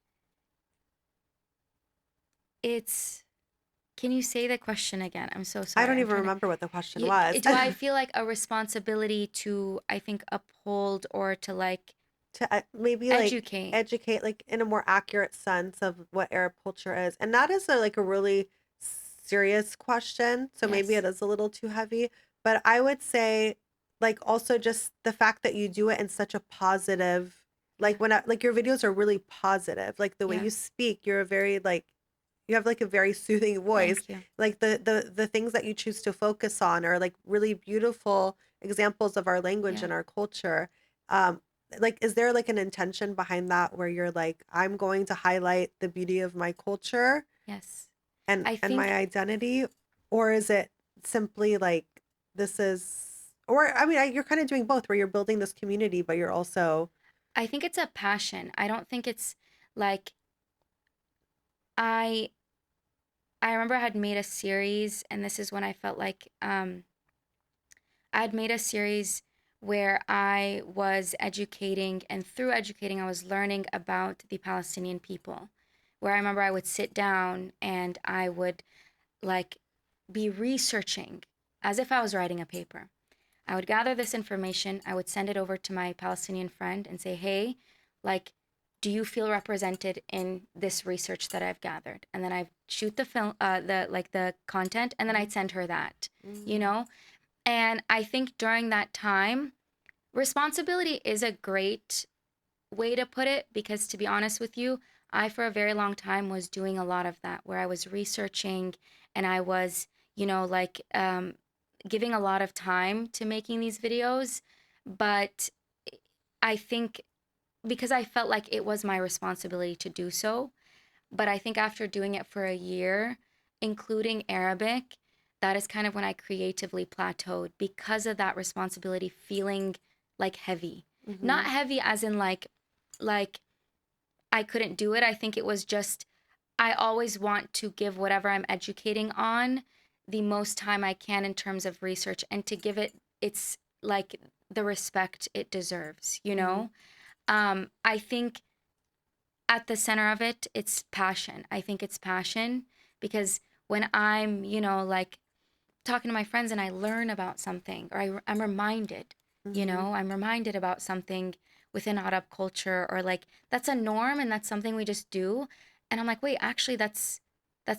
It's Can you say the question again? I'm so I sorry. don't I'm even trying to remember what the question was. do I feel like a responsibility to I think uphold or to like To maybe like educate? educate like in a more accurate sense of what Arab culture is. And that is a, like a really serious question. So maybe it Yes. is a little too heavy, but I would say like also just the fact that you do it in such a positive, Yeah. like when I, like your videos are really positive. Like the way Yeah. you speak, you're a very like you have like a very soothing voice. Thank you. Like the things that you choose to focus on are like really beautiful examples of our language Yeah. and our culture. Um, like is there like an intention behind that where you're like I'm going to highlight the beauty of my culture Yes. and I my think identity, or is it simply like this is, or I mean you're kind of doing both where you're building this community but you're also I think it's a passion. I don't think it's like I I remember I had made a series and this is when I felt like I had made a series where I was educating, and through educating, I was learning about the Palestinian people. Where I remember I would sit down and I would like be researching as if I was writing a paper. I would gather this information, I would send it over to my Palestinian friend and say, hey, like, do you feel represented in this research that I've gathered? And then I'd shoot the film, the content, and then I'd send her that, you mm, know? And I think during that time, responsibility is a great way to put it because to be honest with you, I for a very long time was doing a lot of that where I was researching and I was, giving a lot of time to making these videos. But I think because I felt like it was my responsibility to do so, but I think after doing it for a year, including Arabic, that is kind of when I creatively plateaued because of that responsibility feeling like heavy. mm-hmm, Not heavy as in like I couldn't do it. I think it was just I always want to give whatever I'm educating on the most time I can in terms of research and to give it its like the respect it deserves, you mm-hmm. know? I think at the center of it, it's passion. I think it's passion because when I'm, like talking to my friends and I learn about something or I'm reminded, Mm-hmm. I'm reminded about something within Arab culture or like that's a norm and that's something we just do. And I'm like, wait, actually that's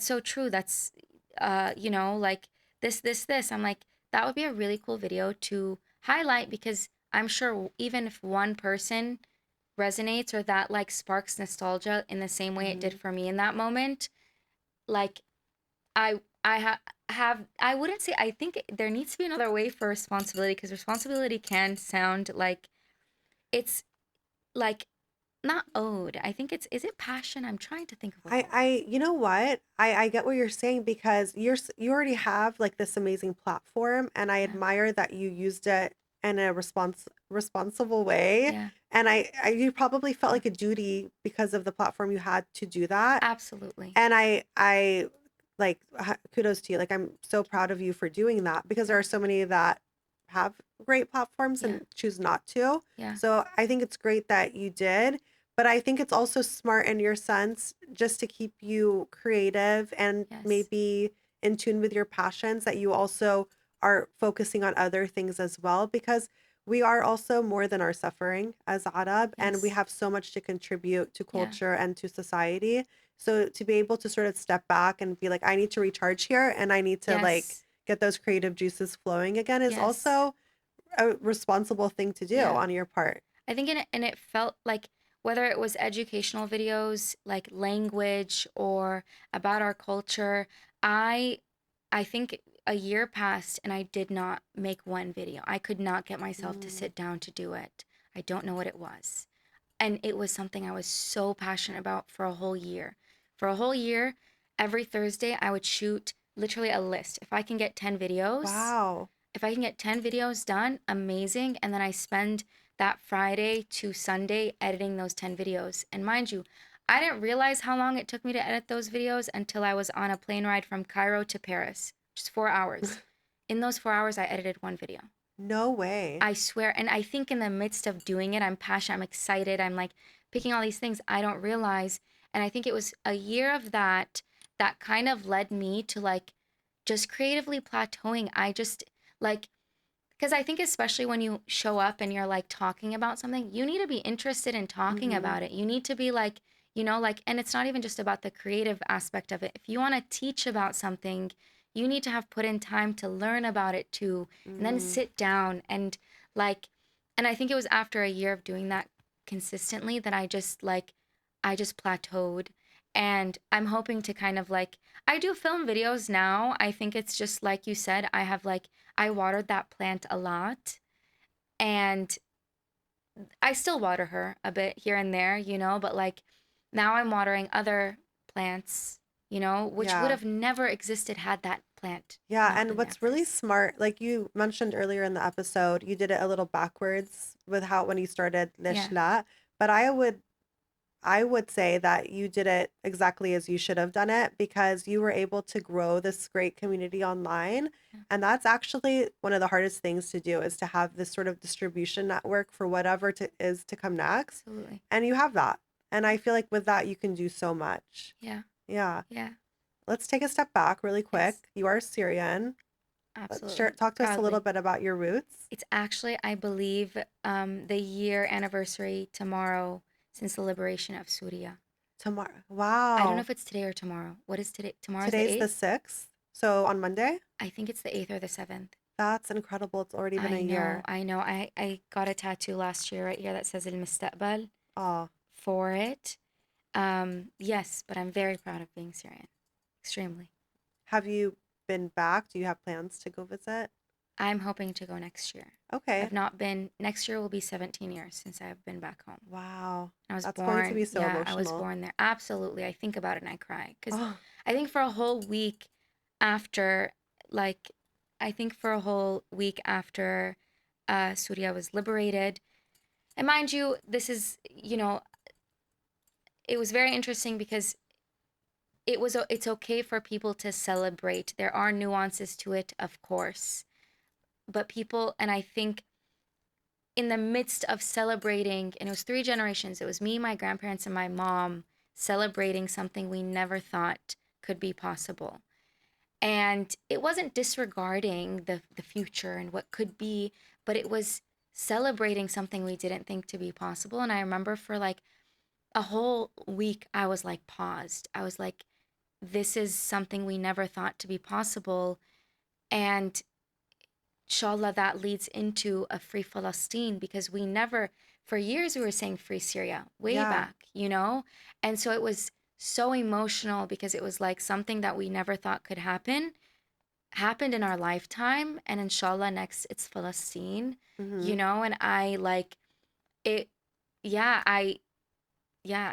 so true. That's like this. I'm like, that would be a really cool video to highlight because I'm sure even if one person resonates or that like sparks nostalgia in the same way it did Mm-hmm. for me in that moment, like I I wouldn't say I think there needs to be another way for responsibility because responsibility can sound like it's like not owed. I think it's is it passion? I'm trying to think of what the word. You know what? I get what you're saying because you already have like this amazing platform and I Yeah. admire that you used it in a responsible way. Yeah. And you probably felt Yeah. like a duty because of the platform you had to do that. Absolutely. And I like kudos to you. Like I'm so Thank you. proud of you for doing that because there Yeah. are so many that have great platforms Yeah. and choose not to. Yeah. So I think it's great that you did, but I think it's also smart in your sense just to keep you creative and Yes. maybe in tune with your passions that you also are focusing on other things as well because We are also more than our suffering as Arab, and we Yes. have so much to contribute to Yeah. culture and to society. So to be able to sort of step back and be like, I need to recharge here and I need to like Yes. get those creative juices flowing again is Yes. also a responsible thing to do Yeah. on your part. I think it felt like whether it was educational videos like language or about our culture, I I think a year passed and I did not make one video. I could not get myself to Mm. sit down to do it. I don't know what it was. And it was something I was so passionate about for a whole year. For a whole year, every Thursday I would shoot literally a list. Wow. If I can get 10 videos done, amazing. And then I spend that Friday to Sunday editing those 10 videos. And mind you, I didn't realize how long it took me to edit those videos until I was on a plane ride from Cairo to Paris, just 4 hours. In those 4 hours, I edited one video. No way. I swear. And I think in the midst of doing it, I'm passionate, I'm excited, I'm like picking all these things I don't realize. And I think it was a year of that that kind of led me to like just creatively plateauing. I just like, because I think especially when you show up and you're like talking about something, you need to be interested in talking Hmm. about it. You need to be like, like, and it's not even just about the creative aspect of it. If you want to teach about something, you need to have put in time to learn about it too, and then Hmm. sit down and like, and I think it was after a year of doing that consistently that I just plateaued. And I'm hoping to kind of like, I do film videos now. I think it's just like you said, I watered that plant a lot and I still water her a bit here and there, but like now I'm watering other plants, which would Yeah. have never existed had that plant Yeah, not and been there what's really first. smart, like you mentioned earlier in the episode, you did it a little backwards with how when you started Lesh Yeah. La, but I would say that you did it exactly as you should have done it because you were able to grow this great community online. Yeah. And that's actually one of the hardest things to do is to have this sort of distribution network for whatever is to come next. Absolutely. And you have that. And I feel like with that, you can do so much. Yeah. Yeah. Yeah. Let's take a step back really Yes. quick. You are Syrian. Let's share, Absolutely. talk to us a little Proudly. bit about your roots. It's actually, I believe, the year anniversary tomorrow since the liberation of Syria. Tomorrow. I don't know Wow. if it's today or tomorrow. What is today? Tomorrow's the Today's the 8th? 6th. So on Monday? I think it's the 8th or the 7th. That's incredible. It's already been a I know, year. I know. I got a tattoo last year right here that says El Mustaqbal Oh, for it. Yes, but I'm very proud of being Syrian. Extremely. have you been back? Do you have plans to go visit? I'm hoping to go next year. Okay. I've not been, next year will be 17 years since I've been back home. Wow. I was That's going to be born, so yeah, I was emotional. born there. Absolutely. I think about it and I cry. Because Oh, I think for a whole week after, like, I think for a whole week after Syria was liberated, and mind you, this is, it was very interesting because it's okay for people to celebrate. There are nuances to it, of course. But people, and I think in the midst of celebrating, and it was three generations, it was me, my grandparents, and my mom celebrating something we never thought could be possible. And it wasn't disregarding the future and what could be, but it was celebrating something we didn't think to be possible. And I remember for like a whole week, I was like paused. I was like, this is something we never thought to be possible. And inshallah, that leads into a free Palestine because we never, for years, we were saying free Syria way yeah. back, you know? And so it was so emotional because it was like something that we never thought could happen happened in our lifetime. And inshallah, next it's Palestine, Mm-hmm. And I like it. Yeah, I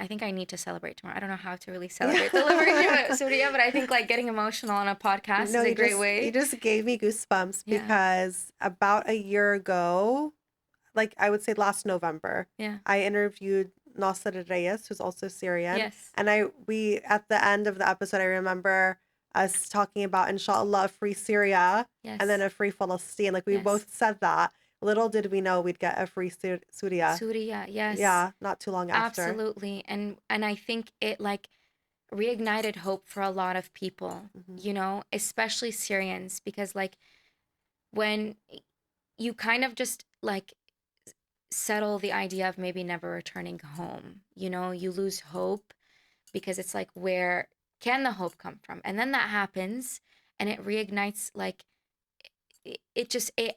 think I need to celebrate tomorrow. I don't know how to really celebrate the liberation Yeah. of Syria, but I think like getting emotional on a podcast No, is a you great just you way. just gave me goosebumps Yeah, because about a year ago, like I would say last November, yeah, I interviewed Nasser Reyes, who's also Syrian, yes, and we at the end of the episode, I remember us talking about inshallah free Syria and then yes, a free Palestine. Like we yes. both said that. Little did we know we'd get a free Syria. Surya, yes, Yeah, not too long after. absolutely. And I think it like reignited hope for a lot of people, Hmm. especially Syrians, because like when you kind of just like settle the idea of maybe never returning home. You know, you lose hope because it's like, where can the hope come from? And then that happens and it reignites, like,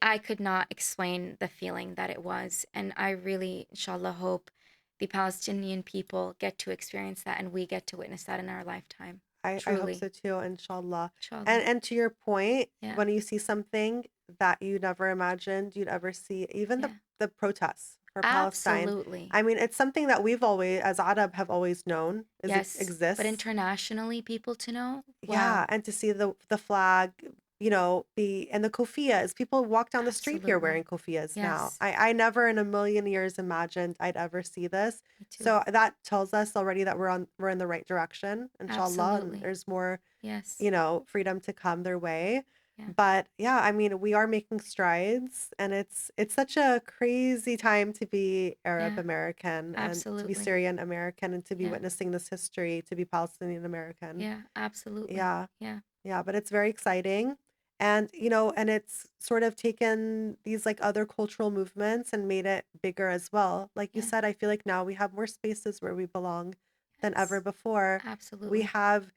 I could not explain the feeling that it was. And I really, inshallah, hope the Palestinian people get to experience that and we get to witness that in our lifetime. I hope Truly. so too, inshallah. Inshallah. And to your point, Yeah. when you see something that you never imagined you'd ever see, even Yeah. the protests for Palestine, Absolutely. I mean, it's something that we've always, as Arab, have always known is it Yes. But exists. internationally, people to know, Yeah, wow. and to see the flag, the and the kofiyas. People walk down the street here wearing Absolutely. kofiyas now. Yes. I never in a million years imagined I'd ever see this. Me too. So that tells us already that we're in the right direction, inshallah, and Absolutely. there's more, Yes. freedom to come their way. Yeah. But yeah, I mean, we are making strides, and it's such a crazy time to be Arab Yeah. American and to be Absolutely. Syrian American and to be Yeah. witnessing this history, to be Palestinian American. Yeah. Absolutely. Yeah. Yeah. Yeah, but it's very exciting. And it's sort of taken these like other cultural movements and made it bigger as well. Like you Yeah. said, I feel like now we have more spaces where we belong than ever Yes. before. We Absolutely. have,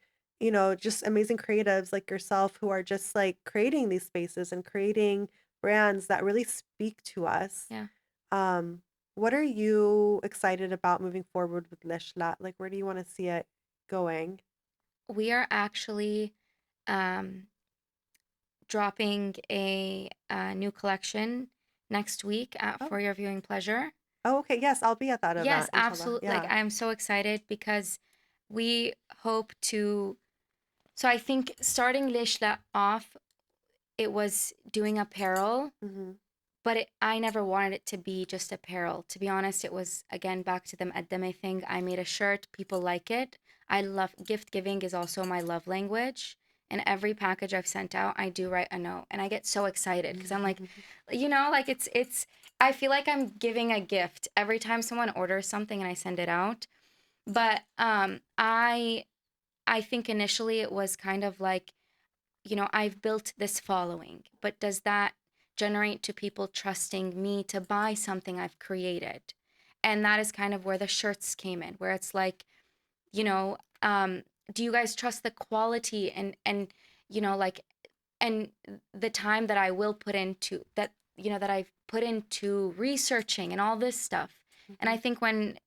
just amazing creatives like yourself who are just like creating these spaces and creating brands that really speak to us. Yeah. Um, what are you excited about moving forward with Lesh La? Like, where do you want to see it going? We are actually um, dropping a new collection next week Oh, for your viewing pleasure. oh, okay. Yes, I'll be at that Yes, event, inshallah. absolutely. Like, Yeah. I'm so excited because we hope to. So I think starting Lishla off, it was doing apparel, Mm-hmm. but I never wanted it to be just apparel. To be honest, it was again back to the Mu'addama thing. I made a shirt, people like it. I love gift giving is also my love language. And every package I've sent out, I do write a note, and I get so excited because I'm like, like it's. I feel like I'm giving a gift every time someone orders something and I send it out. But I think initially it was kind of like, I've built this following, but does that generate to people trusting me to buy something I've created? And that is kind of where the shirts came in, where it's like, you know, do you guys trust the quality and like, and the time that I will put into that, that I've put into researching and all this stuff. And Mm-hmm. I think when,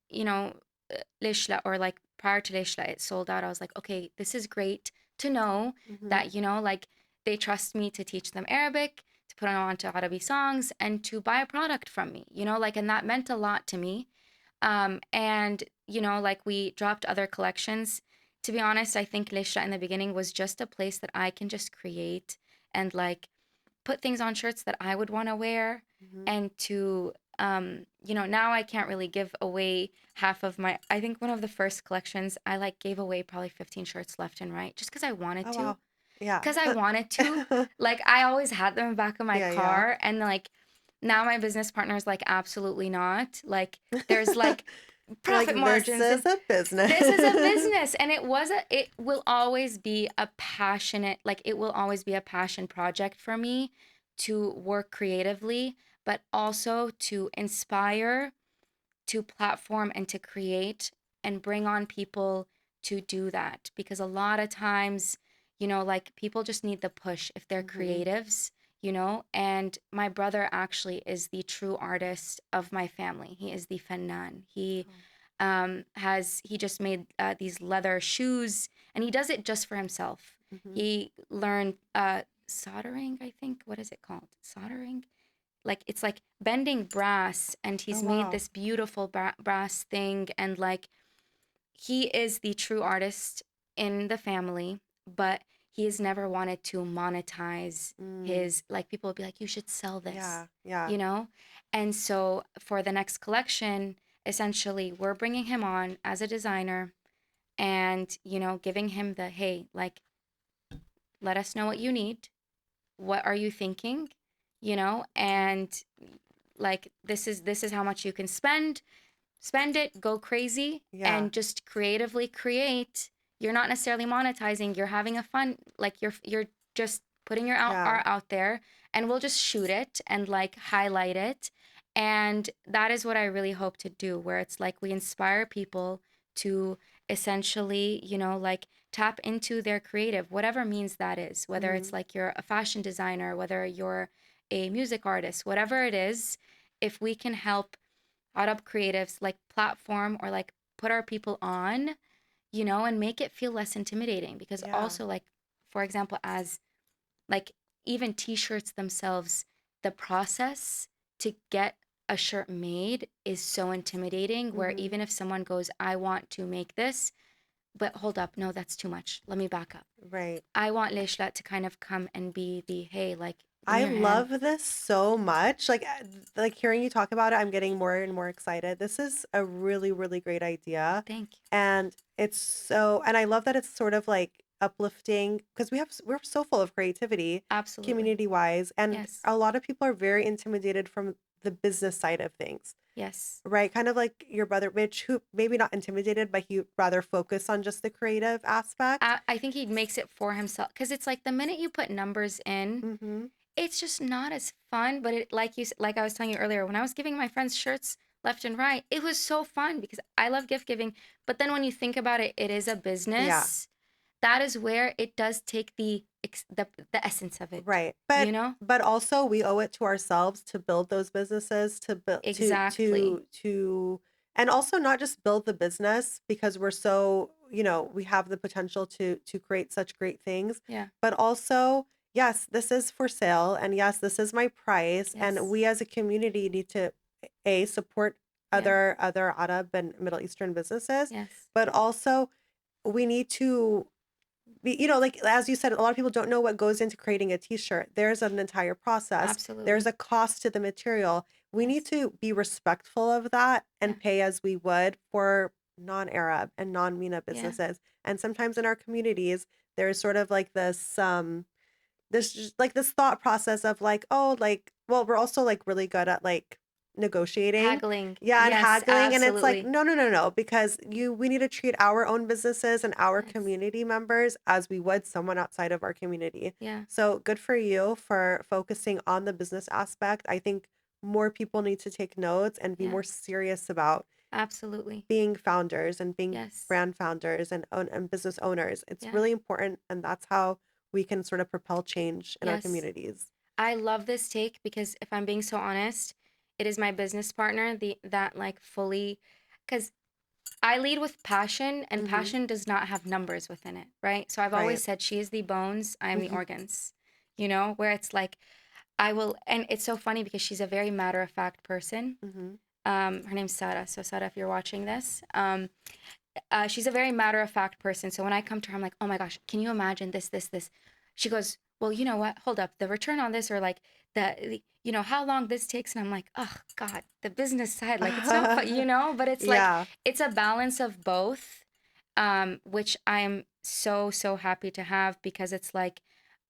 Lishla, or like prior to Lishla, it sold out, I was like, okay, this is great to know Mm-hmm. that, like they trust me to teach them Arabic, to put on to Arabi songs and to buy a product from me, like, and that meant a lot to me. And, like we dropped other collections. To be honest, I think Lishla in the beginning was just a place that I can just create and like put things on shirts that I would want to wear, Mm-hmm. and to now I can't really give away half of my. I think one of the first collections I like gave away probably 15 shirts left and right, just because I wanted Oh to. wow. Yeah. Because I wanted to. Like, I always had them in the back of my Yeah, yeah. car, and like now my business partner is like, absolutely not. Like, there's like You're profit like, this margins, and is a business. this is a business, and it will always be it will always be a passion project for me to work creatively, but also to inspire, to platform, and to create and bring on people to do that, because a lot of times, like people just need the push if they're Mm-hmm. creatives. And my brother actually is the true artist of my family. He is the fannan. He just made these leather shoes, and he does it just for himself. Mm-hmm. He learned soldering, I think. What is it called? Soldering? Like, it's like bending brass, and Oh he's made wow. this beautiful brass thing. And like, he is the true artist in the family, but he has never wanted to monetize Mm. his, like, people would be like, you should sell this, Yeah, yeah. you know? And so for the next collection, essentially, we're bringing him on as a designer and, giving him the, hey, like, let us know what you need. What are you thinking? And like, this is how much you can spend it, go crazy, Yeah. and just creatively create. You're not necessarily monetizing, you're having a fun, like, you're just putting your Yeah. art out there, and we'll just shoot it and like highlight it, And that is what I really hope to do, where it's like we inspire people to essentially, like tap into their creative, whatever means that is, whether Mm-hmm. it's like you're a fashion designer, whether you're a music artist, whatever it is, if we can help out creatives like platform or like put our people on, and make it feel less intimidating. Because Yeah. also, like, for example, as like even t-shirts themselves, the process to get a shirt made is so intimidating, where Mm-hmm. even if someone goes, I want to make this, but hold up, no, that's too much, let me back up. Right. I want Lesh La to kind of come and be the, hey, like, give me I your hand. love this so much. Like hearing you talk about it, I'm getting more and more excited. This is a really, really great idea. Thank you. And and I love that it's sort of like uplifting because we're so full of creativity Absolutely. community wise. And Yes. a lot of people are very intimidated from the business side of things, Yes. right? Kind of like your brother Mitch, who maybe not intimidated, but he rather focus on just the creative aspect. I think he makes it for himself, because it's like the minute you put numbers in, Mm-hmm. it's just not as fun. But it, like I was telling you earlier, when I was giving my friends shirts left and right, it was so fun because I love gift giving. But then when you think about it, it is a Yeah. business. That is where it does take the essence of it, Right. you know? But also we owe it to ourselves to build those businesses, to build Exactly. and also not just build the business because we're so, we have the potential to create such great things, Yeah. but also, yes, this is for sale and yes, this is my price and Yes. we as a community need to a support Yeah. other Arab and Middle Eastern businesses, Yes. but also we need to like as you said, a lot of people don't know what goes into creating a t-shirt. There's an entire process. There's Absolutely. a cost to the material. We need Yes. to be respectful of that Yeah. and pay as we would for non-Arab and non-MENA Yeah. businesses. And sometimes in our communities, there's sort of like this just like this thought process of like, oh, like, well, we're also like really good at like negotiating. Haggling. Yeah, and Yes, haggling. And it's like, absolutely. no, no, no, no, because we need to treat our own businesses and our Yes. community members as we would someone outside of our community. Yeah. So good for you for focusing on the business aspect. I think more people need to take notes and be Yeah. more serious about Absolutely. being founders and being Yes. brand founders and business owners. It's Yeah. really important, and that's how we can sort of propel change in our Yes. communities. I love this take because if I'm being so honest, it is my business partner that like fully, because I lead with passion, and Mhm. passion does not have numbers within it, right? So I've Right. always said she is the bones, I am the Mhm. organs. Where it's like I will, and it's so funny because she's a very matter of fact person. Mhm. Her name's Sarah. So Sarah, if you're watching this, she's a very matter of fact person. So when I come to her, I'm like, oh my gosh, can you imagine this, this, this? She goes, well, you know what? Hold up, the return on this, or like how long this takes, and I'm like, oh God, the business side, like it's not, but it's like Yeah. it's a balance of both, which I'm so happy to have, because it's like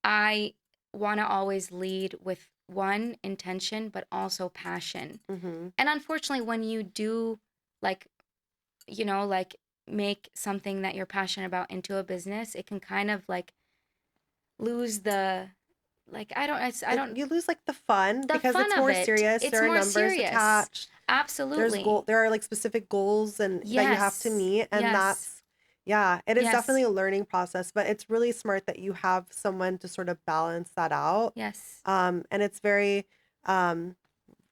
I want to always lead with one intention, but also passion. Mhm. And unfortunately, when you do like like make something that you're passionate about into a business, it can kind of like lose the, like, I don't, You lose like the fun the because fun it's of more it. serious. It's There are more numbers serious. attached. Absolutely. There are like specific goals and that you have to Yes. meet, and Yes. that's yeah, it is Yes. definitely a learning process, but it's really smart that you have someone to sort of balance that out. Yes. And it's very um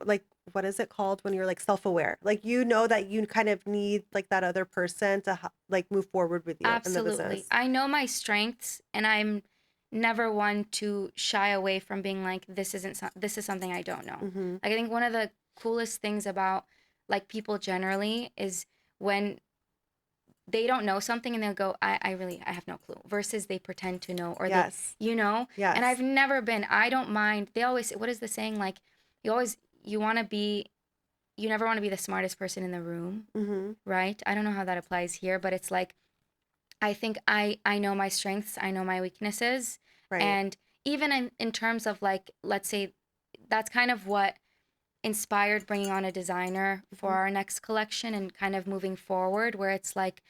like what is it called when you're like self-aware? Like you know that you kind of need like that other person to like move forward with you in the Absolutely. business. I know my strengths, and I'm never one to shy away from being like, this is something I don't know. Mhm. Like, I think one of the coolest things about like people generally is when they don't know something and they'll go, I have no clue, versus they pretend to know, or Yes. and I've Yes. never been, I don't mind. They always say, what is the saying? Like, you always, you want to be, you never want to be the smartest person in the room, Mhm. right? I don't know how that applies here, but it's like, I think I know my strengths, I know my weaknesses, Right. and even in terms of like, let's say, that's kind of what inspired bringing on a designer for Mhm. our next collection and kind of moving forward, where it's like,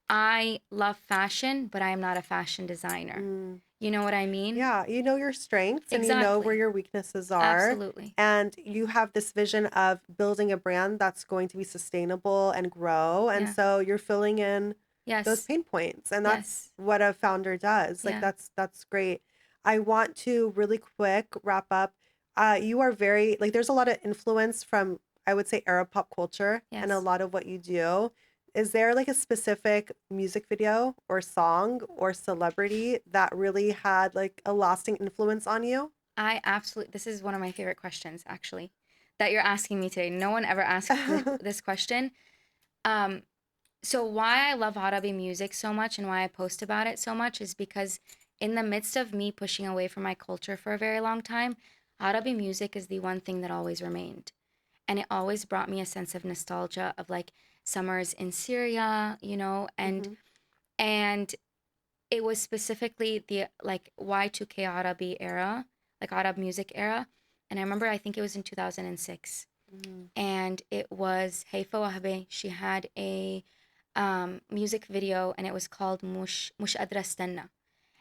I love fashion, but I am not a fashion designer. Mm. You know what I mean? Yeah, you know your strengths and you know where Exactly. your weaknesses are. Absolutely. And you have this vision of building a brand that's going to be sustainable and grow. And Yeah. so you're filling in those Yes. pain points. And that's Yes. what a founder does. Like Yeah. that's great. I want to really quick wrap up. You are very like there's a lot of influence from I would say Arab pop culture and a Yes. lot of what you do. Is there like a specific music video or song or celebrity that really had like a lasting influence on you? I absolutely, this is one of my favorite questions, actually, that you're asking me today. No one ever asked this question. Um, so why I love Arabi music so much and why I post about it so much is because in the midst of me pushing away from my culture for a very long time, Arabi music is the one thing that always remained. And it always brought me a sense of nostalgia of like summers in Syria, you know, Mhm. and it was specifically the like Y2K Arabi era, like Arab music era. And I remember I think it was in 2006. Mhm. And it was Haifa Wahbe. She had a music video and it was called Mush Adra Stanna.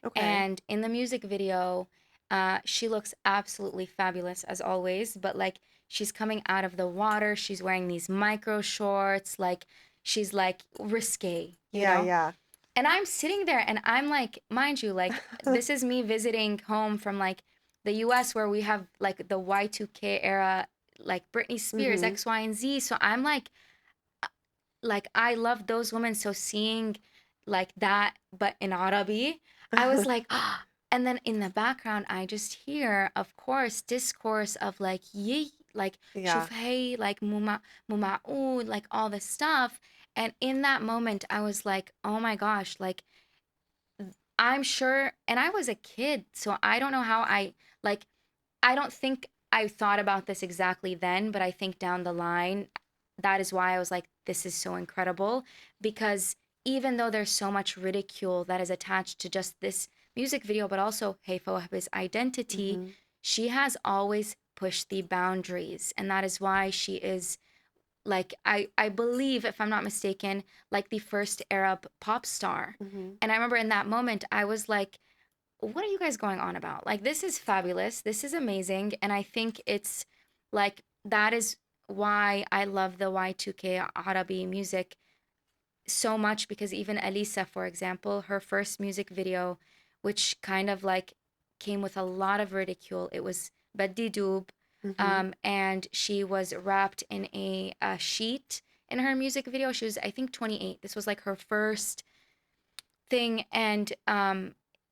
Okay. And in the music video, she looks absolutely fabulous as always, but like she's coming out of the water, she's wearing these micro shorts, like she's like risque, you Yeah, know? yeah. And I'm sitting there and I'm like, mind you, like this is me visiting home from like the US where we have like the Y2K era, like Britney Spears, Mhm. X, Y, and Z. So I'm like I love those women. So seeing like that, but in Arabi, I was like, and then in the background, I just hear, of course, discourse of like, yee, like, Yeah. shuf hey, like, muma'ud, like all this stuff. And in that moment, I was like, oh my gosh, like, I'm sure, and I was a kid, so I don't know how like, I don't think I thought about this exactly then, but I think down the line, that is why I was like, this is so incredible. Because even though there's so much ridicule that is attached to just this music video, but also Haifa Wahbe's identity, Mhm. she has always pushed the boundaries. And that is why she is like I believe if I'm not mistaken like the first Arab pop star. Mhm. And I remember in that moment I was like, what are you guys going on about? Like this is fabulous, this is amazing, and I think it's like that is why I love the Y2K Arabi music so much, because even Elisa, for example, her first music video, which kind of like came with a lot of ridicule, it was Baddi Doob, Mhm. and she was wrapped in a sheet in her music video. She was, I think, 28. This was like her first thing, and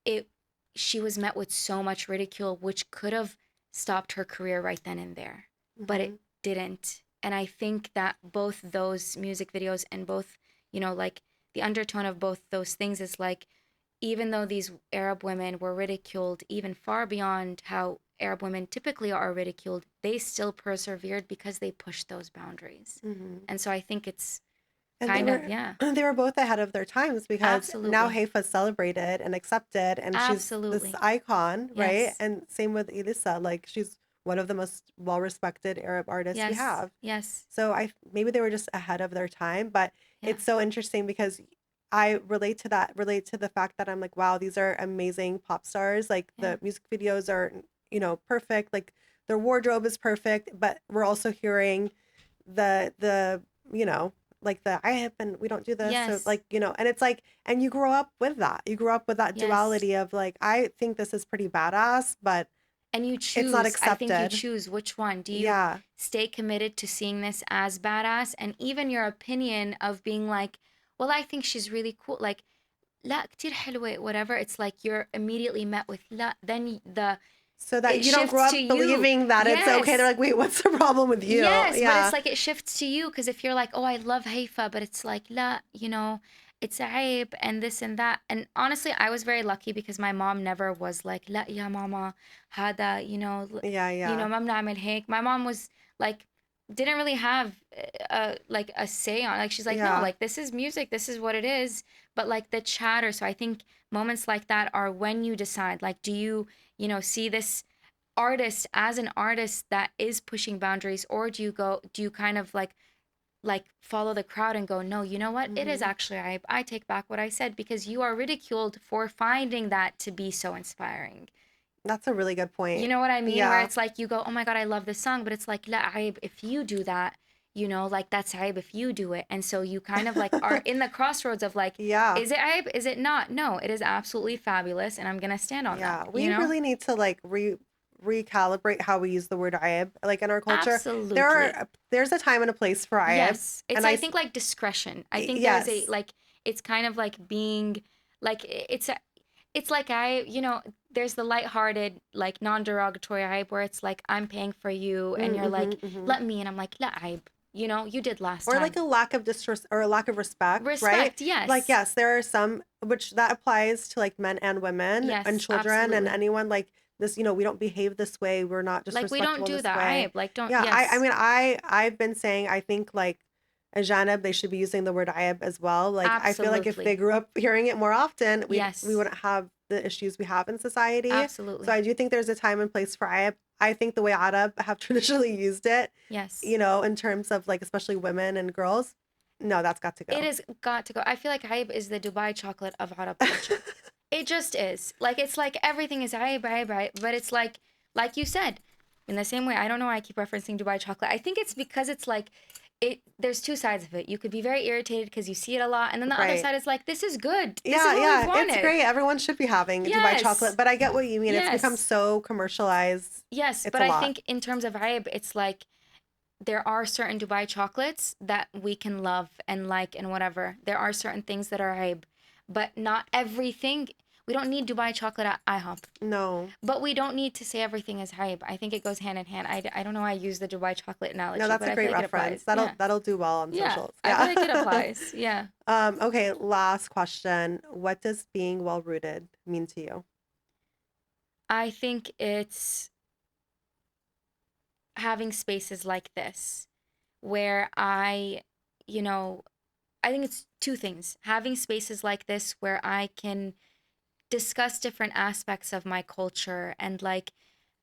it she was met with so much ridicule, which could have stopped her career right then and there, but it Mhm. didn't. And I think that both those music videos and both, you know, like the undertone of both those things is like, even though these Arab women were ridiculed even far beyond how Arab women typically are ridiculed, they still persevered because they pushed those boundaries. Mhm. And so I think it's And they kind of, were yeah, they were both ahead of their times because now absolutely. Haifa's celebrated and accepted and she's this Absolutely. icon, right? Yes. And same with Elisa, like she's one of the most well-respected Arab artists we Yes. have. Yes. So I maybe they were just ahead of their time, but Yeah. it's so interesting because I relate to the fact that I'm like, wow, these are amazing pop stars. Like Yeah. the music videos are, perfect. Like their wardrobe is perfect, but we're also hearing the you know like the I have been we don't do this so Yes. like and it's like and you grow up with that Yes. duality of like I think this is pretty badass but And you it's not choose, I think you accepted. choose which one. Do you Yeah. stay committed to seeing this as badass? And even your opinion of being like, well, I think she's really cool. Like, لا كتير حلوة, whatever. It's like you're immediately met with لا. Then So that it you don't grow shifts to up you. believing that it's okay. They're Yes. like, wait, what's the problem with you? Yes, but Yeah. it's like it shifts to you because if you're like, oh, I love Haifa, but it's like, la, you know, it's a عيب and this and that. And honestly, I was very lucky because my mom never was like, la, ya mama, hada, Yeah, yeah. ما بنعمل هيك. My mom was like, didn't really have like a say on, like she's like, no, Yeah. like this is music, this is what it is. But like the chatter, so I think moments like that are when you decide, like, do you, see this artist as an artist that is pushing boundaries, or do you kind of like like follow the crowd and go, no, you know what? It is Mhm. actually I take back what I said because you are ridiculed for finding that to be so inspiring. That's a really good You point. know what I mean? Where Yeah. it's like you go, oh my God, I love this song, but it's like, la aib if you do that, you know, like that's aib if you do it. And so you kind of like are in the crossroads of like, Yeah. is it aib? Is it not? No, it is absolutely fabulous, and I'm gonna stand on that, Yeah. you We know? really need to like recalibrate how we use the word ayib. Like in our culture, Absolutely. there's a time and a place for ayib. Yes. It's, And I think, like discretion. I think there's a yes. like it's kind of like being like it's like there's the lighthearted, like non-derogatory hype where it's like I'm paying for you and you're like, Mm-hmm, mm-hmm. let me, and I'm like, la hype. You know, you did last Or like time. a lack of distrust or a lack of respect, right? Respect, Like, yes. yes, there are some which that applies to like men and women and Yes, children and absolutely. anyone like this, we don't behave this way. We're not Like we don't disrespectful in do this that. way. Hype. Like don't Yeah, I yes. mean, I've been saying I think like Ajanib, they should be using the word ayib as well. Like I feel like if they Absolutely. grew up hearing it more often, we Yes. wouldn't have the issues we have in society. So Absolutely. I do think there's a time and place for ayib. I think the way Arab have traditionally used it, Yes. in terms of like especially women and girls, no, that's got to It go. has got to go. I feel like hype is the Dubai chocolate of Arab culture. It just is. Like it's like everything is hype, but it's like you said, in the same way. I don't know why I keep referencing Dubai chocolate. I think it's because it's like it. There's two sides of it. You could be very irritated because you see it a lot, and then the other Right. side is like, this is good. This is Yeah, what we've yeah, it's wanted. great. Everyone should be having Dubai chocolate, Yes, but I get what you mean. It's become yes, so commercialized. yes. It's But a I lot. think in terms of hype, it's like there are certain Dubai chocolates that we can love and like and whatever. There are certain things that are hype, but not everything. We don't need Dubai chocolate at IHOP. No. But we don't need to say everything is hype. I think it goes hand in hand. I don't know why I use the Dubai chocolate No, analogy, that's but a I feel great like it reference. applies. That'll Yeah. that'll do well on Yeah. socials. I feel Yeah. like it applies. Yeah. Okay, last question. What does being well rooted mean to you? I think it's having spaces like this where you know, I think it's two things. Having spaces like this where I can discuss different aspects of my culture and like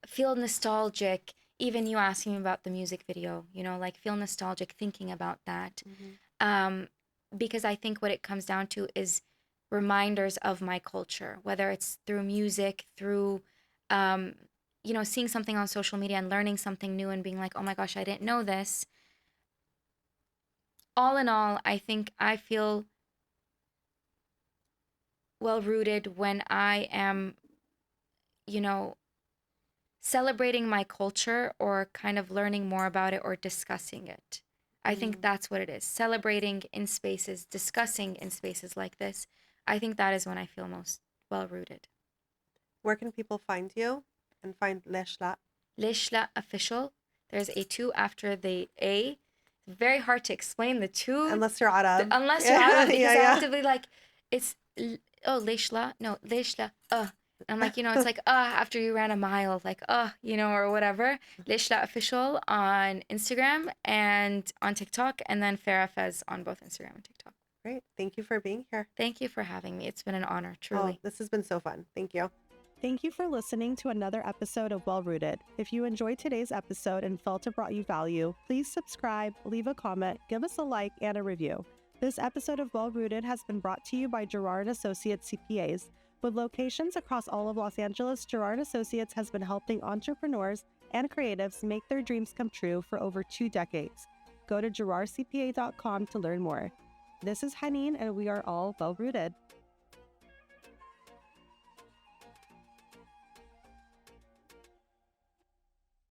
feel nostalgic. Even you asking me about the music video, like feel nostalgic thinking about that. Mhm. Um, because I think what it comes down to is reminders of my culture, whether it's through music, through, um, seeing something on social media and learning something new and being like, oh my gosh, I didn't know this. All in all, I think I feel well rooted when I am, you know, celebrating my culture or kind of learning more about it or discussing it. I think Mm. that's what it is. Celebrating in spaces, discussing in spaces like this. I think that is when I feel most well rooted. Where can people find you and find Lesh La? Lesh La official. There's a two after the A. It's very hard to explain the two Unless you're Arab. unless you're Yeah, Arab because yeah, I have yeah. to be like, it's Lesh La. No, Lesh La. I'm like, it's like, after you ran a mile, like, or whatever. Lesh La official on Instagram and on TikTok, and then Farah Fezz on both Instagram and TikTok. Great. Thank you for being here. Thank you for having me. It's been an honor, Oh, truly. this has been so fun. Thank you. Thank you for listening to another episode of Well Rooted. If you enjoyed today's episode and felt it brought you value, please subscribe, leave a comment, give us a like, and a review. This episode of Well Rooted has been brought to you by Girard Associates CPAs. With locations across all of Los Angeles, Girard Associates has been helping entrepreneurs and creatives make their dreams come true for over 2 decades. Go to girardcpa.com to learn more. This is Haneen, and we are all well rooted.